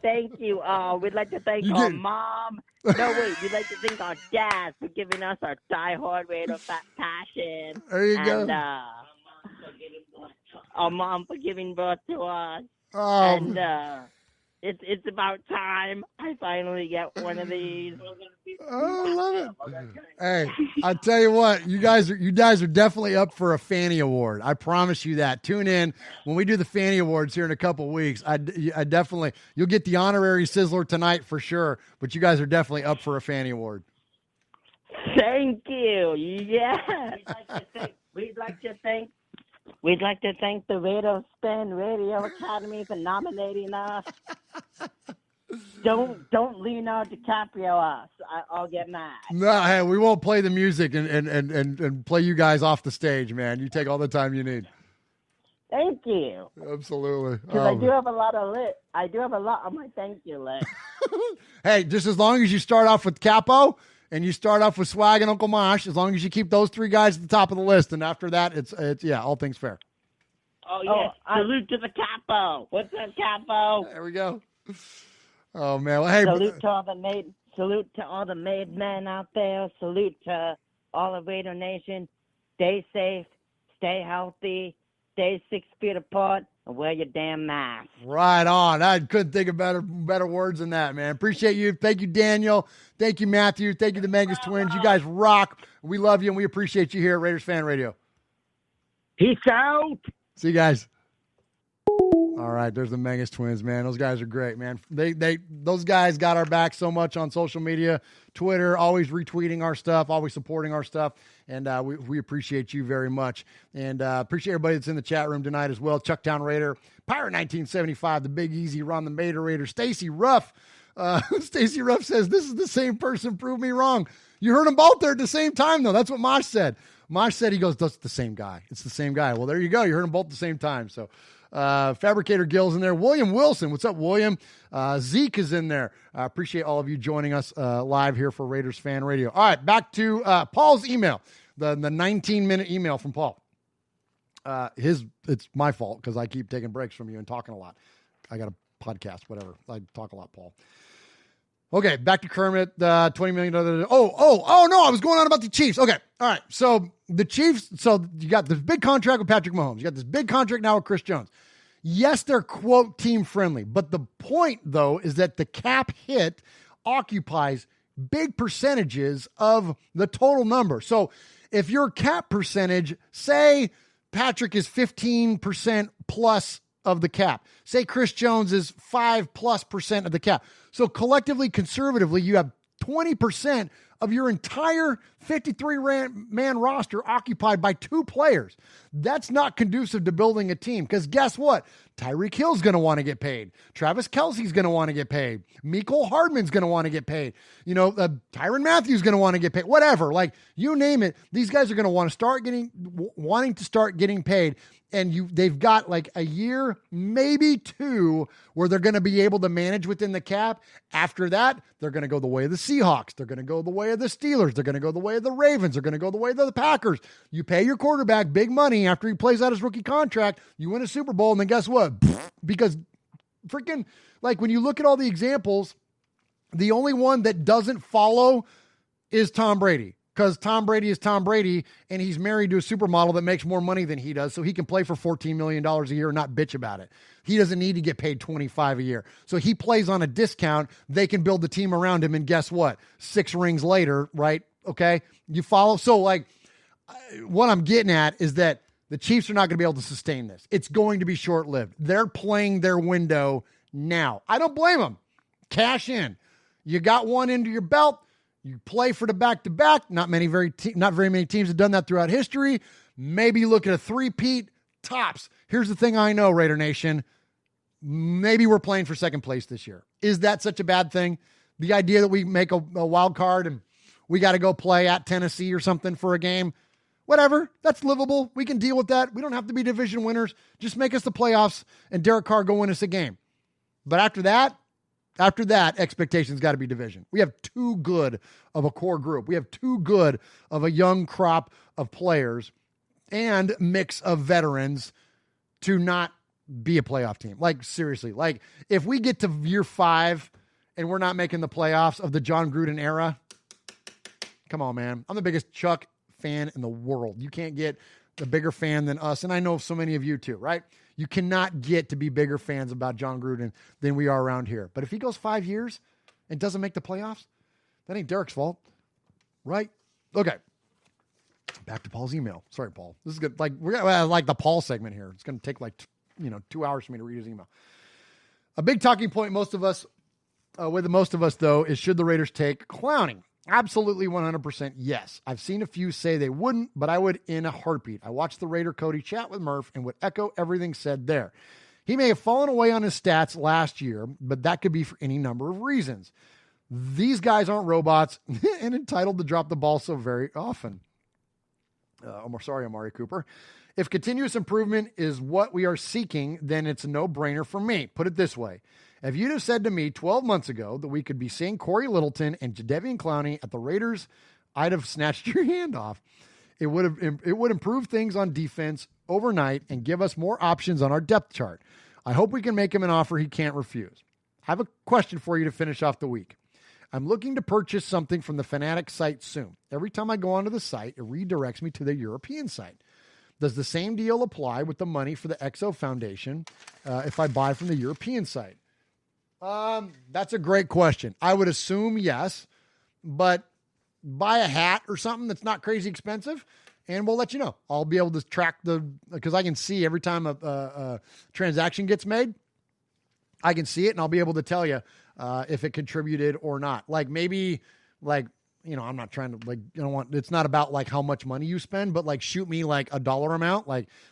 Speaker 10: Thank you. We'd like to thank our mom. No, wait. We'd like to thank our dad for giving us our diehard Raider passion.
Speaker 5: There you go.
Speaker 10: And our mom for giving birth to us.
Speaker 5: Oh.
Speaker 10: And it's about time I finally get one of these.
Speaker 5: Oh, I love it. Hey, I tell you what, you guys are definitely up for a Fanny Award. I promise you that. Tune in when we do the Fanny Awards here in a couple weeks. I definitely, you'll get the honorary sizzler tonight for sure, but you guys are definitely up for a Fanny Award.
Speaker 10: Thank you. Yeah. We'd like to thank the Raiders Fan Radio Academy for nominating us. Don't Leonardo DiCaprio us. I'll get mad.
Speaker 5: No, hey, we won't play the music and play you guys off the stage, man. You take all the time you need.
Speaker 10: Thank you.
Speaker 5: Absolutely.
Speaker 10: Because I do have a lot on my thank you list.
Speaker 5: Hey, just as long as you start off with Capo and you start off with Swag and Uncle Mosh, as long as you keep those three guys at the top of the list, and after that, it's all things fair.
Speaker 10: Oh, yeah. Salute to the Capo. What's up, Capo?
Speaker 5: There we go. Oh, man. Well, hey,
Speaker 10: salute to all the made men out there. Salute to all of Raider Nation. Stay safe. Stay healthy. Stay 6 feet apart. And wear your damn mask.
Speaker 5: Right on. I couldn't think of better words than that, man. Appreciate you. Thank you, Daniel. Thank you, Matthew. Thank you, the Mangus twins. You guys rock. We love you, and we appreciate you here at Raiders Fan Radio.
Speaker 10: Peace out.
Speaker 5: See you guys. All right, there's the Mangus twins, man. Those guys are great, man. Those guys got our back so much on social media, Twitter, always retweeting our stuff, always supporting our stuff, and we appreciate you very much. And appreciate everybody that's in the chat room tonight as well. Chucktown Raider, Pirate 1975, the Big Easy, Ron the Mater Raider, Stacy Ruff. Stacy Ruff says, this is the same person, prove me wrong. You heard them both there at the same time, though. That's what Mosh said. Mosh said, he goes, that's the same guy. It's the same guy. Well, there you go. You heard them both at the same time. So Fabricator Gill's in there. William Wilson. What's up, William? Zeke is in there. Appreciate all of you joining us live here for Raiders Fan Radio. All right, back to Paul's email, the 19-minute email from Paul. It's my fault because I keep taking breaks from you and talking a lot. I got a podcast, whatever. I talk a lot, Paul. Okay, back to Kermit, $20 million. Oh, no, I was going on about the Chiefs. Okay, all right. So the Chiefs, so you got this big contract with Patrick Mahomes. You got this big contract now with Chris Jones. Yes, they're, quote, team-friendly. But the point, though, is that the cap hit occupies big percentages of the total number. So if your cap percentage, say Patrick is 15% plus of the cap. Say Chris Jones is 5+% of the cap. So collectively, conservatively, you have 20% of your entire 53-man roster occupied by two players. That's not conducive to building a team because guess what? Tyreek Hill's going to want to get paid. Travis Kelce's going to want to get paid. Mecole Hardman's going to want to get paid. Tyrann Mathieu's going to want to get paid. Whatever, like you name it, these guys are going to want to wanting to start getting paid. And they've got like a year, maybe two, where they're going to be able to manage within the cap. After that, they're going to go the way of the Seahawks. They're going to go the way of the Steelers. They're going to go the way of the Ravens. They're going to go the way of the Packers. You pay your quarterback big money after he plays out his rookie contract. You win a Super Bowl, and then guess what? Because freaking, like when you look at all the examples The only one that doesn't follow is Tom Brady, because Tom Brady is Tom Brady, and he's married to a supermodel that makes more money than he does, so he can play for $14 million a year and not bitch about it. He doesn't need to get paid $25 a year. So he plays on a discount. They can build the team around him, and guess what? 6 rings later, right? Okay? You follow? So, like, what I'm getting at is that the Chiefs are not going to be able to sustain this. It's going to be short-lived. They're playing their window now. I don't blame them. Cash in. You got one into your belt. You play for the back-to-back. Not very many teams have done that throughout history. Maybe look at a three-peat, tops. Here's the thing I know, Raider Nation. Maybe we're playing for second place this year. Is that such a bad thing? The idea that we make a wild card and we got to go play at Tennessee or something for a game, whatever. That's livable. We can deal with that. We don't have to be division winners. Just make us the playoffs and Derek Carr go win us a game. But after that, expectations got to be division. We have too good of a core group. We have too good of a young crop of players and mix of veterans to not be a playoff team. Like, seriously, like if we get to year 5 and we're not making the playoffs of the John Gruden era, come on, man. I'm the biggest Chuck fan in the world. You can't get a bigger fan than us. And I know so many of you too, right? You cannot get to be bigger fans about John Gruden than we are around here. But if he goes 5 years and doesn't make the playoffs, that ain't Derek's fault, right? Okay. Back to Paul's email. Sorry, Paul. This is good. Like, we're gonna like the Paul segment here. It's going to take 2 hours for me to read his email. A big talking point with most of us, though, is should the Raiders take Clowney? Absolutely 100% yes. I've seen a few say they wouldn't, but I would in a heartbeat. I watched the Raider Cody chat with Murph and would echo everything said there. He may have fallen away on his stats last year, but that could be for any number of reasons. These guys aren't robots and entitled to drop the ball so very often. Sorry, Amari Cooper. If continuous improvement is what we are seeking, then it's a no-brainer for me. Put it this way. If you'd have said to me 12 months ago that we could be seeing Corey Littleton and Jadeveon Clowney at the Raiders, I'd have snatched your hand off. It would improve things on defense overnight and give us more options on our depth chart. I hope we can make him an offer he can't refuse. I have a question for you to finish off the week. I'm looking to purchase something from the Fanatic site soon. Every time I go onto the site, it redirects me to the European site. Does the same deal apply with the money for the XOXO Foundation if I buy from the European site? That's a great question. I would assume yes, but buy a hat or something that's not crazy expensive, and we'll let you know. I'll be able to track because I can see every time a transaction gets made. I can see it, and I'll be able to tell you if it contributed or not. Like maybe, I'm not trying to it's not about how much money you spend, but shoot me a dollar amount,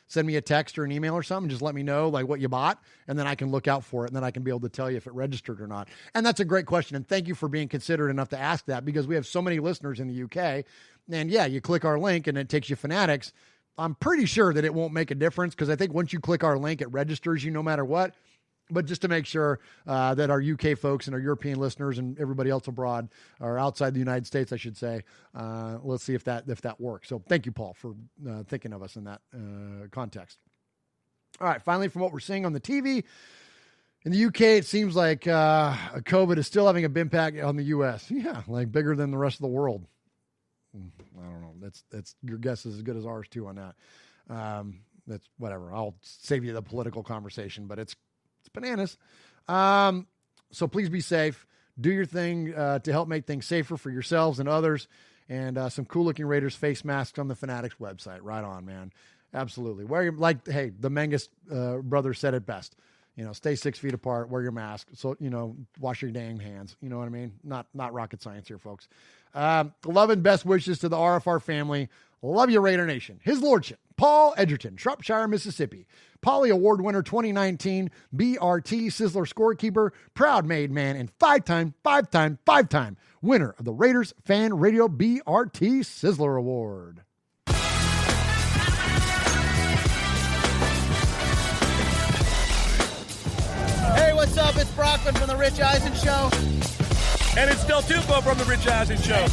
Speaker 5: send me a text or an email or something. Just let me know what you bought, and then I can look out for it, and then I can be able to tell you if it registered or not. And that's a great question. And thank you for being considerate enough to ask that, because we have so many listeners in the UK. And yeah, you click our link and it takes you Fanatics. I'm pretty sure that it won't make a difference, because I think once you click our link, it registers you no matter what. But just to make sure that our UK folks and our European listeners and everybody else abroad, or outside the United States, I should say, let's see if that works. So thank you, Paul, for thinking of us in that context. All right, finally, from what we're seeing on the TV, in the UK, it seems like COVID is still having a big impact on the US. Yeah, bigger than the rest of the world. I don't know. That's your guess is as good as ours too on that. That's whatever. I'll save you the political conversation, but it's bananas. So please be safe. Do your thing to help make things safer for yourselves and others. And some cool looking Raiders face masks on the Fanatics website. Right on, man. Absolutely. Wear your, hey, the Mengus brother said it best. Stay 6 feet apart, wear your mask. So, wash your dang hands. You know what I mean? Not rocket science here, folks. Love and best wishes to the RFR family. Love you, Raider Nation. His Lordship, Paul Edgerton, Shropshire, Mississippi. Polly Award winner 2019, BRT Sizzler scorekeeper, proud made man, and five-time winner of the Raiders Fan Radio BRT Sizzler Award.
Speaker 11: Hey, what's up? It's Brockman from The Rich Eisen Show.
Speaker 8: And it's Del Tufo from The Rich Eisen Show.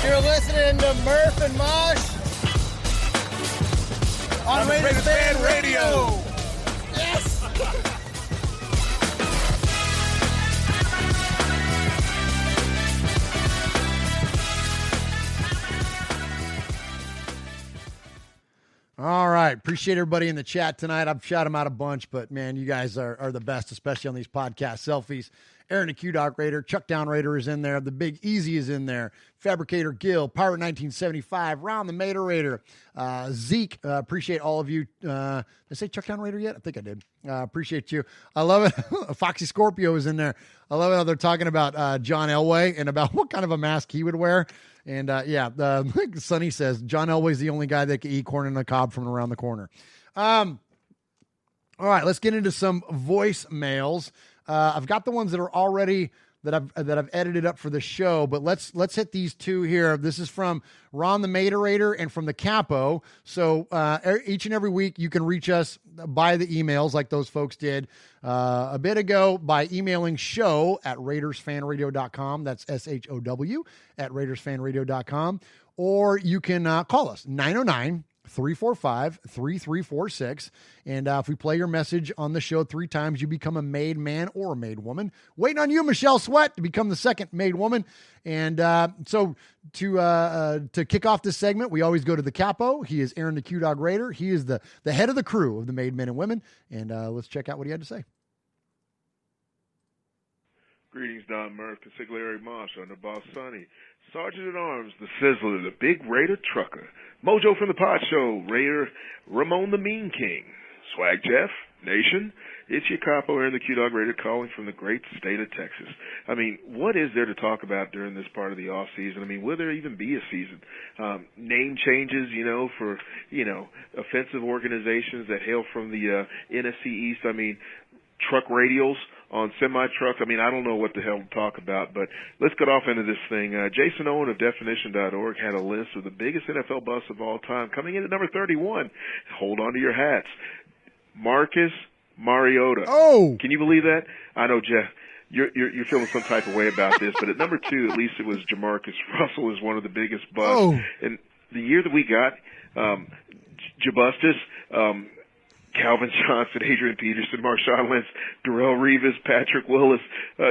Speaker 11: You're listening to Murph and Mosh on Raiders Fan Radio. Yes!
Speaker 5: All right. Appreciate everybody in the chat tonight. I've shot them out a bunch, but, man, you guys are the best, especially on these podcast selfies. Aaron the Q-Dog Raider, Chuck Down Raider is in there. The Big Easy is in there. Fabricator Gil, Pirate 1975, Ron the Mater Raider, Zeke. Appreciate all of you. Did I say Chuck Down Raider yet? I think I did. Appreciate you. I love it. Foxy Scorpio is in there. I love it how they're talking about John Elway and about what kind of a mask he would wear. And, Sonny says John Elway's the only guy that can eat corn on the cob from around the corner. All right, let's get into some voicemails. I've got the ones that are already that I've edited up for the show, but let's hit these two here. This is from Ron the Materator and from the Capo. So each and every week you can reach us by the emails like those folks did a bit ago by emailing show@RaidersFanRadio.com. That's SHOW @RaidersFanRadio.com. Or you can call us 909-345-3346. And if we play your message on the show 3 times, you become a made man or a made woman. Waiting on you, Michelle Sweat, to become the second made woman. And so to kick off this segment, we always go to the Capo. He is Aaron the Q-Dog Raider. He is the head of the crew of the Made Men and Women. And let's check out what he had to say.
Speaker 4: Greetings, Don Murph, Consigliere Marsh, on the Boss Sonny, Sergeant at Arms, the Sizzler, the Big Raider Trucker, Mojo from the Pod Show, Raider Ramon the Mean King, Swag Jeff, Nation, it's your Capo and the Q-Dog Raider calling from the great state of Texas. I mean, what is there to talk about during this part of the off season? I mean, will there even be a season? Name changes, for, offensive organizations that hail from the NFC East. I mean, truck radials on semi-trucks. I mean, I don't know what the hell to talk about, but let's get off into this thing. Jason Owen of Definition.org had a list of the biggest NFL busts of all time. Coming in at number 31, hold on to your hats, Marcus Mariota.
Speaker 5: Oh!
Speaker 4: Can you believe that? I know, Jeff, you're feeling some type of way about this, but at number 2, at least it was Jamarcus Russell is one of the biggest busts.
Speaker 5: Oh.
Speaker 4: And the year that we got, Jabustus, Calvin Johnson, Adrian Peterson, Marshawn Lynch, Darrelle Revis, Patrick Willis,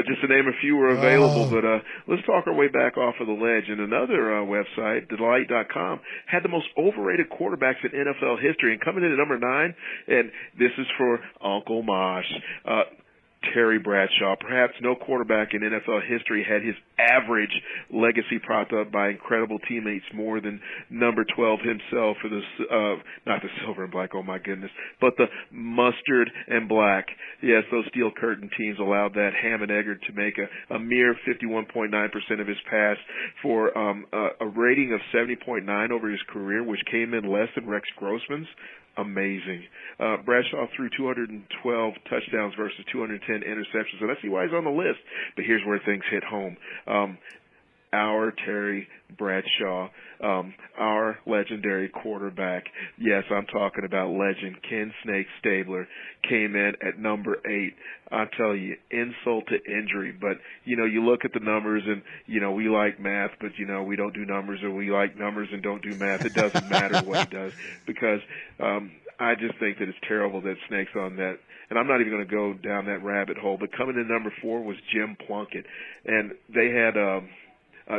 Speaker 4: just to name a few were available. But let's talk our way back off of the ledge. And another website, Delight.com, had the most overrated quarterbacks in NFL history. And coming in at number 9, and this is for Uncle Mosh, Terry Bradshaw. Perhaps no quarterback in NFL history had his average legacy propped up by incredible teammates more than number 12 himself for the, not the silver and black, oh my goodness, but the mustard and black. Yes, those steel curtain teams allowed that Ham and Eggert to make a mere 51.9% of his pass for a rating of 70.9 over his career, which came in less than Rex Grossman's. Amazing. Bradshaw threw 212 touchdowns versus 210 interceptions, and I see why he's on the list. But here's where things hit home. Our Terry Bradshaw, our legendary quarterback. Yes, I'm talking about legend Ken Snake Stabler, came in at number 8. I tell you, insult to injury. But, you look at the numbers and, we like math, but, we don't do numbers, or we like numbers and don't do math. It doesn't matter what he does, because I just think that it's terrible that Snake's on that. And I'm not even going to go down that rabbit hole. But coming in number 4 was Jim Plunkett. And they had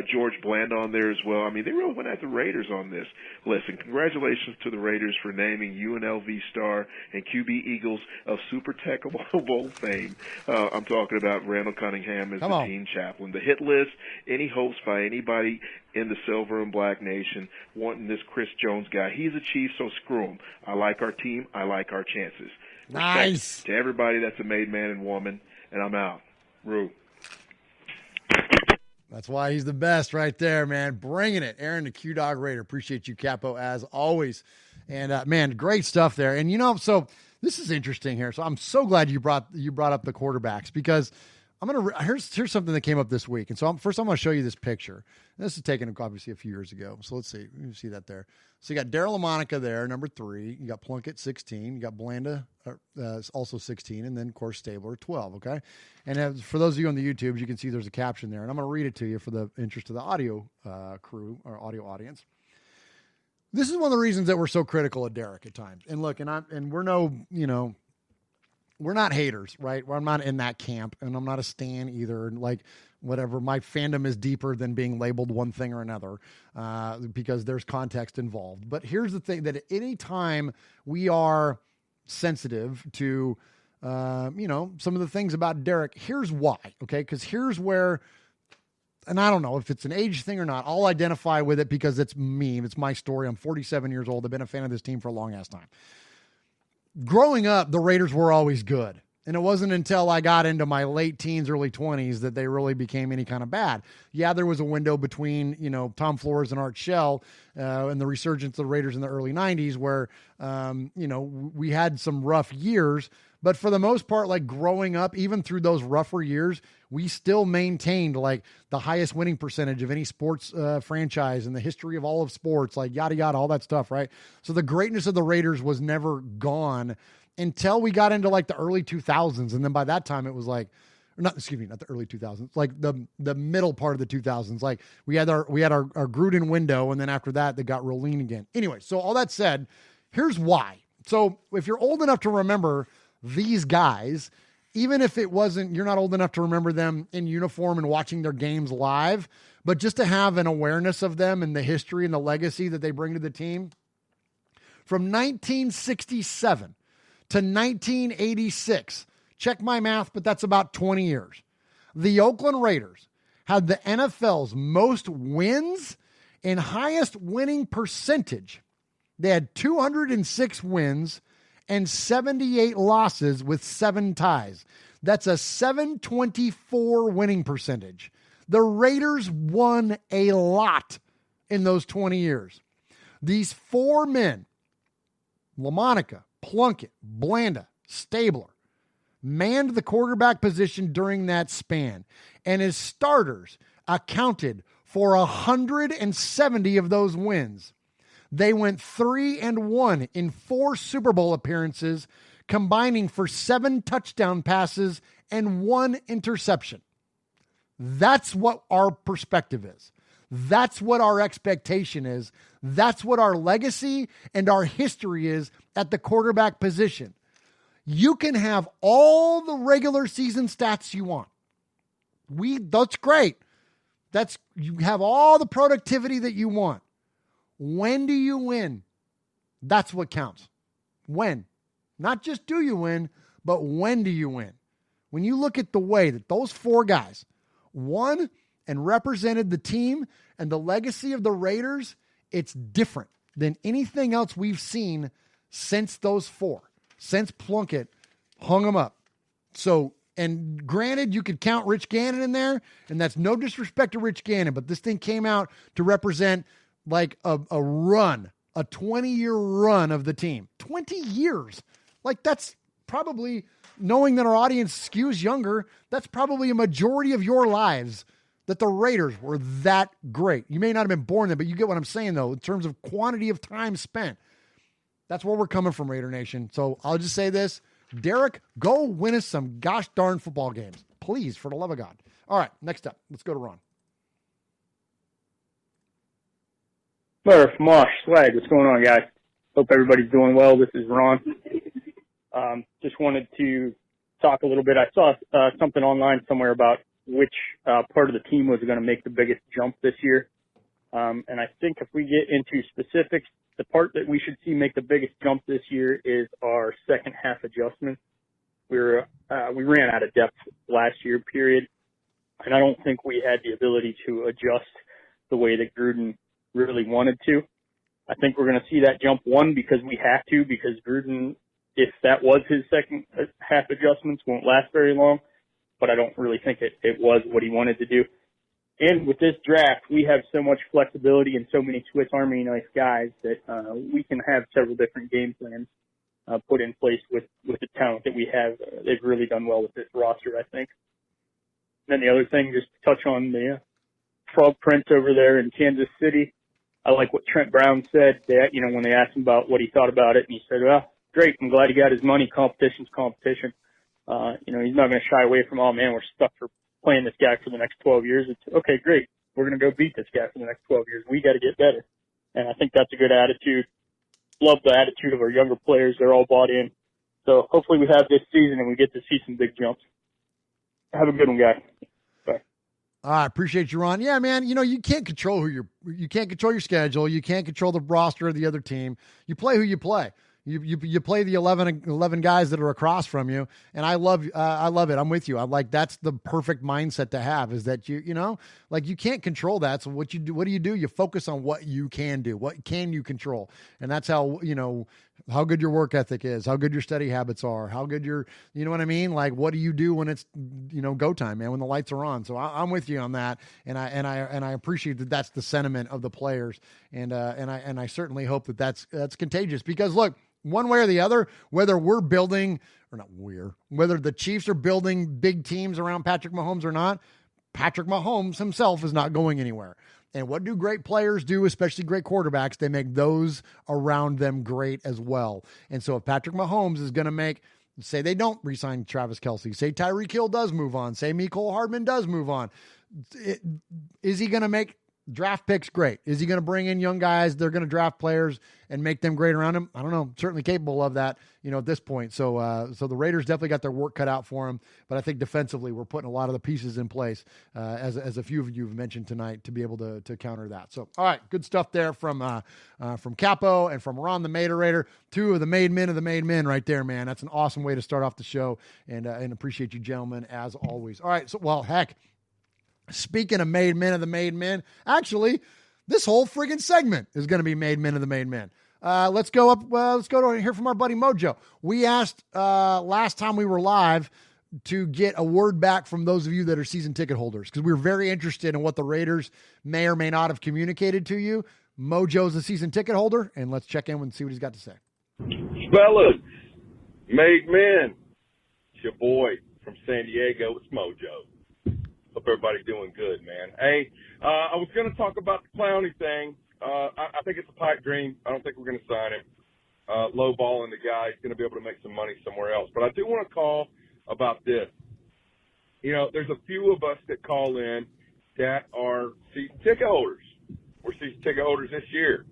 Speaker 4: George Bland on there as well. I mean, they really went at the Raiders on this list. And congratulations to the Raiders for naming UNLV star and QB Eagles of Super Tech Bowl fame. I'm talking about Randall Cunningham as the team chaplain. The hit list, any hopes by anybody in the silver and black nation wanting this Chris Jones guy. He's a Chief, so screw him. I like our team. I like our chances.
Speaker 5: Nice.
Speaker 4: Respect to everybody that's a made man and woman, and I'm out. Rue.
Speaker 5: That's why he's the best right there, man. Bringing it. Aaron, the Q-Dog Raider. Appreciate you, Capo, as always. And, man, great stuff there. And, so this is interesting here. So I'm so glad you brought up the quarterbacks, because here's something that came up this week. And so first I'm going to show you this picture. This is taken obviously a few years ago. So let's see. You see that there. So you got Darryl LaMonica there, number 3. You got Plunkett, 16. You got Blanda, also 16. And then, of course, Stabler, 12, okay? And for those of you on the YouTubes, you can see there's a caption there. And I'm going to read it to you for the interest of the audio crew or audio audience. This is one of the reasons that we're so critical of Derek at times. And look, and we're no, we're not haters, right? I'm not in that camp, and I'm not a stan either. And whatever. My fandom is deeper than being labeled one thing or another because there's context involved. But here's the thing, that at any time we are sensitive to, some of the things about Derek, here's why, okay? Because here's where, and I don't know if it's an age thing or not, I'll identify with it because it's me. It's my story. I'm 47 years old. I've been a fan of this team for a long ass time. Growing up, the Raiders were always good. And it wasn't until I got into my late teens, early 20s that they really became any kind of bad. Yeah, there was a window between, Tom Flores and Art Shell and the resurgence of the Raiders in the early 90s where, we had some rough years. But for the most part, like growing up, even through those rougher years, we still maintained like the highest winning percentage of any sports franchise in the history of all of sports, like yada, yada, all that stuff, right? So the greatness of the Raiders was never gone until we got into like the early 2000s. And then by that time it was like, not the early 2000s, like the middle part of the 2000s. Like we had our Gruden window. And then after that, they got real lean again. Anyway, so all that said, here's why. So if you're old enough to remember these guys, even if you're not old enough to remember them in uniform and watching their games live, but just to have an awareness of them and the history and the legacy that they bring to the team. From 1967 to 1986, check my math, but that's about 20 years. The Oakland Raiders had the NFL's most wins and highest winning percentage. They had 206 wins and 78 losses with 7 ties. That's a 724 winning percentage. The Raiders won a lot in those 20 years. These 4 men, LaMonica, Plunkett, Blanda, Stabler, manned the quarterback position during that span, and his starters accounted for 170 of those wins. They went 3-1 in 4 Super Bowl appearances, combining for 7 touchdown passes and 1 interception. That's what our perspective is. That's what our expectation is. That's what our legacy and our history is at the quarterback position. You can have all the regular season stats you want. That's great. You have all the productivity that you want. When do you win? That's what counts. When. Not just do you win, but when do you win? When you look at the way that those 4 guys won and represented the team and the legacy of the Raiders, it's different than anything else we've seen since those 4, since Plunkett hung them up. So, and granted, you could count Rich Gannon in there, and that's no disrespect to Rich Gannon, but this thing came out to represent like a run, a 20-year run of the team. 20 years. Like that's probably, knowing that our audience skews younger, that's probably a majority of your lives that the Raiders were that great. You may not have been born then, but you get what I'm saying, though, in terms of quantity of time spent. That's where we're coming from, Raider Nation. So I'll just say this. Derek, go win us some gosh darn football games. Please, for the love of God. All right, next up. Let's go to Ron.
Speaker 12: Murph, Mosh, Swag, what's going on, guys? Hope everybody's doing well. This is Ron. Just wanted to talk a little bit. I saw something online somewhere about which part of the team was going to make the biggest jump this year. And I think if we get into specifics, the part that we should see make the biggest jump this year is our second half adjustments. We ran out of depth last year, period. And I don't think we had the ability to adjust the way that Gruden really wanted to. I think we're going to see that jump, one, because we have to, because Gruden, if that was his second half adjustments, won't last very long. But I don't really think it was what he wanted to do. And with this draft, we have so much flexibility and so many Swiss Army knife guys that we can have several different game plans put in place with the talent that we have. They've really done well with this roster, I think. And then the other thing, just to touch on the frog prints over there in Kansas City. I like what Trent Brown said. When they asked him about what he thought about it, and he said, "Well, great. I'm glad he got his money. Competition's competition." He's not going to shy away from, "Oh man, we're stuck for playing this guy for the next 12 years." It's okay, great. We're going to go beat this guy for the next 12 years. We got to get better. And I think that's a good attitude. Love the attitude of our younger players. They're all bought in. So hopefully we have this season and we get to see some big jumps. Have a good one, guys. Bye.
Speaker 5: I appreciate you, Ron. Yeah, man. You can't control you can't control your schedule. You can't control the roster of the other team. You play who you play. You play the 11 guys that are across from you, and I love it. I'm with you. That's the perfect mindset to have, is that you can't control that. So what do? You focus on what you can do. What can you control? And that's how good your work ethic is, how good your study habits are, how good you know what I mean? Like, what do you do when it's, go time, man, when the lights are on? So I'm with you on that. And I appreciate that. That's the sentiment of the players. And I certainly hope that that's contagious, because look, one way or the other, whether whether the Chiefs are building big teams around Patrick Mahomes or not, Patrick Mahomes himself is not going anywhere. And what do great players do, especially great quarterbacks? They make those around them great as well. And so if Patrick Mahomes is going to say they don't re-sign Travis Kelce, say Tyreek Hill does move on, say Mecole Hardman does move on, is he going to make draft picks great? Is he going to bring in young guys? They're going to draft players and make them great around him. I don't know. Certainly capable of that, at this point. So the Raiders definitely got their work cut out for him. But I think defensively, we're putting a lot of the pieces in place, as a few of you have mentioned tonight, to be able to counter that. So, all right, good stuff there from Capo and from Ron the Mater Raider, two of the made men right there, man. That's an awesome way to start off the show, and appreciate you gentlemen as always. All right, so heck. Speaking of made men of the made men, actually, this whole friggin' segment is going to be made men of the made men. Let's go to hear from our buddy Mojo. We asked last time we were live to get a word back from those of you that are season ticket holders, because we were very interested in what the Raiders may or may not have communicated to you. Mojo's a season ticket holder, and let's check in and see what he's got to say.
Speaker 1: Fellas, made men, it's your boy from San Diego. It's Mojo. Hope everybody's doing good, man. Hey, I was going to talk about the Clowney thing. I think it's a pipe dream. I don't think we're going to sign him. Lowballing the guy. He's going to be able to make some money somewhere else. But I do want to call about this. There's a few of us that call in that are season ticket holders. We're season ticket holders this year.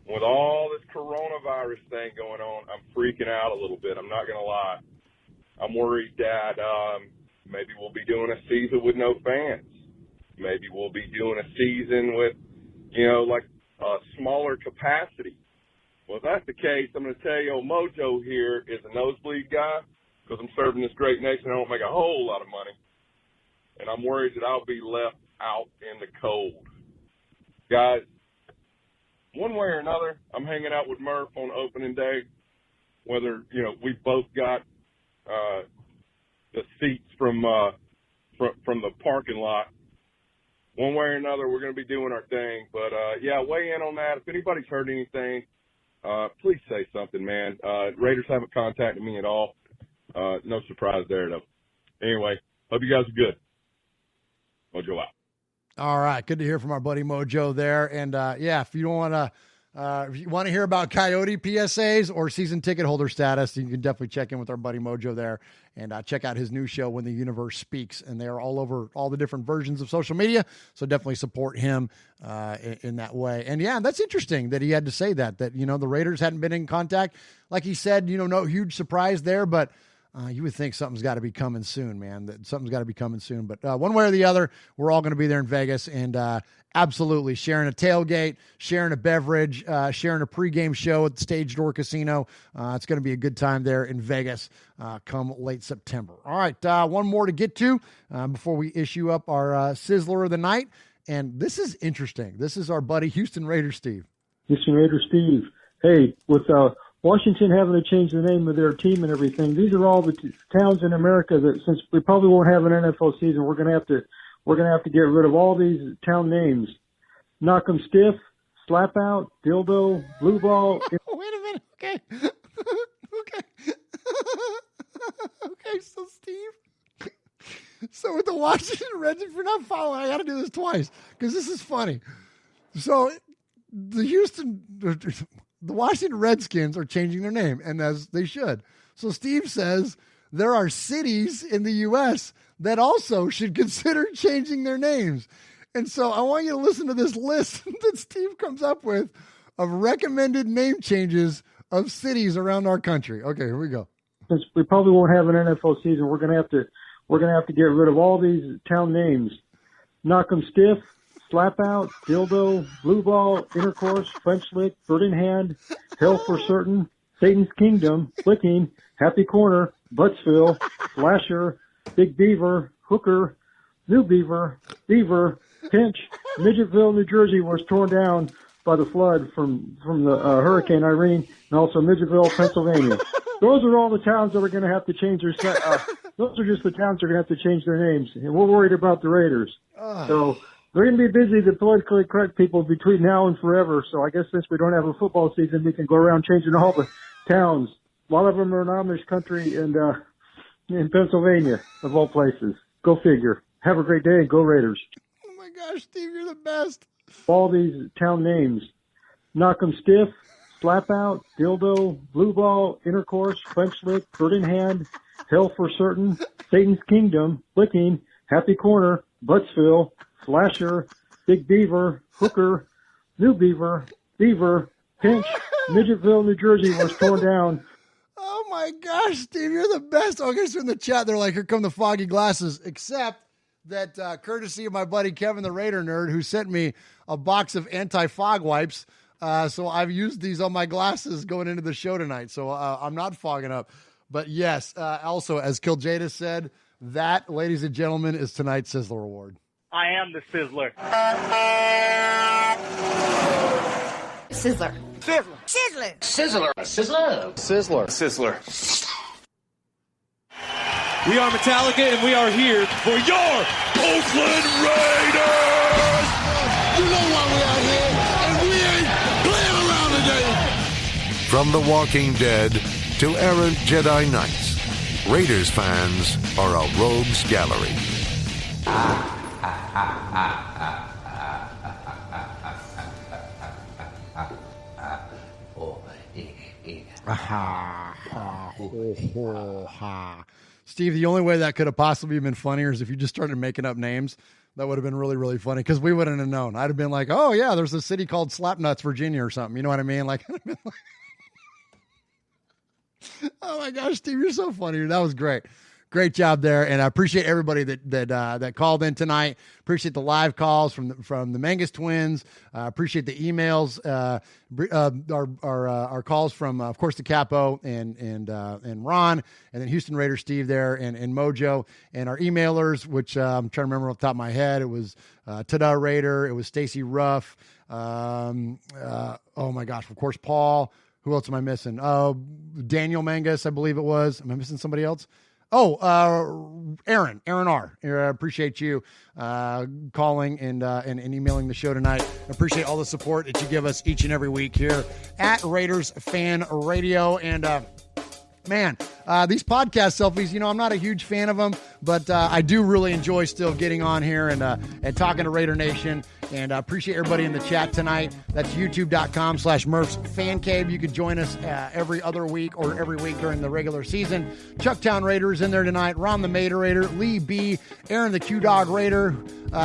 Speaker 1: With all this coronavirus thing going on, I'm freaking out a little bit. I'm not going to lie. I'm worried that maybe we'll be doing a season with no fans. Maybe we'll be doing a season with, a smaller capacity. Well, if that's the case, I'm going to tell you, old Mojo here is a nosebleed guy, because I'm serving this great nation. I don't make a whole lot of money. And I'm worried that I'll be left out in the cold. Guys, one way or another, I'm hanging out with Murph on opening day, whether, we've both got the seats from the parking lot. One way or another, we're going to be doing our thing. But, weigh in on that. If anybody's heard anything, please say something, man. Raiders haven't contacted me at all. No surprise there, though. Anyway, hope you guys are good. Mojo out.
Speaker 5: All right. Good to hear from our buddy Mojo there. And, if you don't want to, if you want to hear about Coyote PSAs or season ticket holder status, you can definitely check in with our buddy Mojo there and check out his new show, When the Universe Speaks. And they are all over all the different versions of social media. So definitely support him in that way. And that's interesting that he had to say that, the Raiders hadn't been in contact. Like he said, no huge surprise there, but you would think something's got to be coming soon, man. That something's got to be coming soon. But one way or the other, we're all going to be there in Vegas, and absolutely sharing a tailgate, sharing a beverage, sharing a pregame show at the Stage Door Casino. It's going to be a good time there in Vegas come late September. All right, one more to get to before we issue up our Sizzler of the Night. And this is interesting. This is our buddy Houston Raider Steve.
Speaker 13: Houston Raider Steve. Hey, with Washington having to change the name of their team and everything, these are all the towns in America that, since we probably won't have an NFL season, we're going to have to get rid of all these town names. Knock 'em stiff, slap out, dildo, blue ball.
Speaker 5: Wait a minute. Okay. Okay. So Steve, so with the Washington Reds, if you're not following, I got to do this twice because this is funny. So the Washington Redskins are changing their name, and as they should. So Steve says there are cities in the U.S. that also should consider changing their names. And so I want you to listen to this list that Steve comes up with of recommended name changes of cities around our country. Okay, here we go.
Speaker 13: Since we probably won't have an NFL season, we're going to have to get rid of all these town names. knock 'em stiff, slap out, dildo, blue ball, intercourse, French lick, bird in hand, hell for certain, Satan's kingdom, flicking, happy corner, Buttsville, flasher, big beaver, hooker, new beaver, beaver, pinch, Midgetville, New Jersey was torn down by the flood from the Hurricane Irene, and also Midgetville, Pennsylvania. Those are all the towns that are going to have to change their. Those are just the towns that are going to have to change their names, and we're worried about the Raiders. So they're going to be busy, the politically correct people, between now and forever. So I guess since we don't have a football season, we can go around changing all the towns. A lot of them are in Amish country and in Pennsylvania, of all places. Go figure. Have a great day and go Raiders.
Speaker 5: Oh my gosh, Steve, you're the best.
Speaker 13: All these town names. Knock 'em stiff, slap out, dildo, blue ball, intercourse, French lick, bird in hand, hell for certain, Satan's kingdom, flicking, happy corner, Buttsville, flasher, big beaver, hooker, new beaver, beaver, pinch, Midgetville, New Jersey was torn down.
Speaker 5: Oh my gosh, Steve, you're the best. Okay, so in the chat, they're like, here come the foggy glasses, except that courtesy of my buddy Kevin the Raider Nerd, who sent me a box of anti-fog wipes. So I've used these on my glasses going into the show tonight. So I'm not fogging up. But yes, also, as Kiljada said, that, ladies and gentlemen, is tonight's Sizzler Award.
Speaker 14: I am the Sizzler.
Speaker 23: Sizzler.
Speaker 14: Sizzler.
Speaker 23: Sizzler.
Speaker 14: Sizzler. Sizzler.
Speaker 5: Sizzler.
Speaker 14: Sizzler.
Speaker 8: We are Metallica, and we are here for your Oakland Raiders!
Speaker 6: You know why we out here, and we ain't playing around today.
Speaker 15: From The Walking Dead to errant Jedi Knights, Raiders fans are a rogues gallery.
Speaker 5: Steve, the only way that could have possibly been funnier is if you just started making up names. That would have been really, really funny because we wouldn't have known. I'd have been like, oh, yeah, there's a city called Slapnuts, Virginia or something. You know what I mean? Like, oh, my gosh, Steve, you're so funny. That was great. Great job there, and I appreciate everybody that called in tonight. Appreciate the live calls from the Mangus twins. Appreciate the emails. Our calls from, of course, the Capo and Ron, and then Houston Raider Steve there, and Mojo, and our emailers, which I'm trying to remember off the top of my head. It was Tada Raider. It was Stacy Ruff. Oh my gosh, of course, Paul. Who else am I missing? Daniel Mangus, I believe it was. Am I missing somebody else? Oh, Aaron R. I appreciate you calling and emailing the show tonight. I appreciate all the support that you give us each and every week here at Raiders Fan Radio. And man, these podcast selfies, you know, I'm not a huge fan of them, but I do really enjoy still getting on here and talking to Raider Nation. And I appreciate everybody in the chat tonight. That's youtube.com/Murph's Fan Cave. You could join us every other week or every week during the regular season. Chucktown Raiders in there tonight. Ron the Mater Raider, Lee B, Aaron the Q-Dog Raider,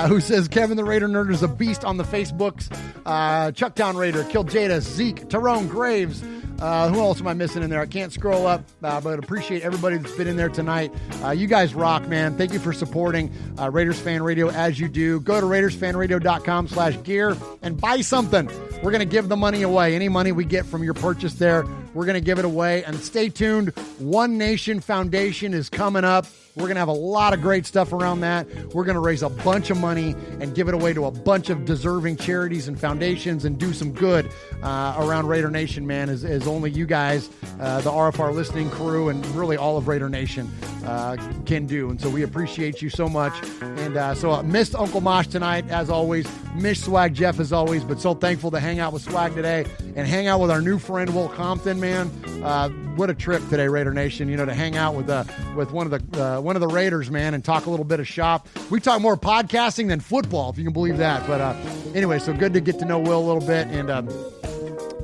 Speaker 5: who says Kevin the Raider Nerd is a beast on the Facebooks. Chucktown Raider, Kiljada, Zeke, Tyrone Graves. Who else am I missing in there? I can't scroll up, but appreciate everybody that's been in there tonight. You guys rock, man. Thank you for supporting Raiders Fan Radio as you do. Go to RaidersFanRadio.com/gear and buy something. We're going to give the money away. Any money we get from your purchase there, we're going to give it away. And stay tuned. One Nation Foundation is coming up. We're going to have a lot of great stuff around that. We're going to raise a bunch of money and give it away to a bunch of deserving charities and foundations and do some good around Raider Nation, man, as only you guys, the RFR listening crew, and really all of Raider Nation can do. And so we appreciate you so much. And so missed Uncle Mosh tonight, as always. Missed Swag Jeff, as always, but so thankful to hang out with Swag today and hang out with our new friend, Will Compton, man. What a trip today, Raider Nation, you know, to hang out with one of the Raiders, man, and talk a little bit of shop. We talk more podcasting than football, if you can believe that. But anyway, so good to get to know Will a little bit, and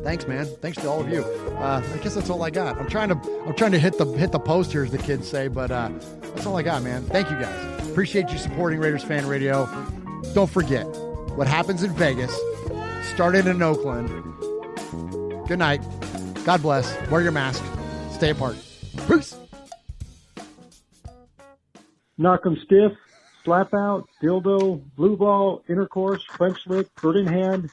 Speaker 5: thanks, man. Thanks to all of you. I guess that's all I got. I'm trying to hit the post here, as the kids say, but that's all I got, man. Thank you guys. Appreciate you supporting Raiders Fan Radio. Don't forget, what happens in Vegas started in Oakland. Good night. God bless. Wear your mask. Stay apart. Peace.
Speaker 13: Knock 'em stiff, slap out, dildo, blue ball, intercourse, French lick, bird in hand,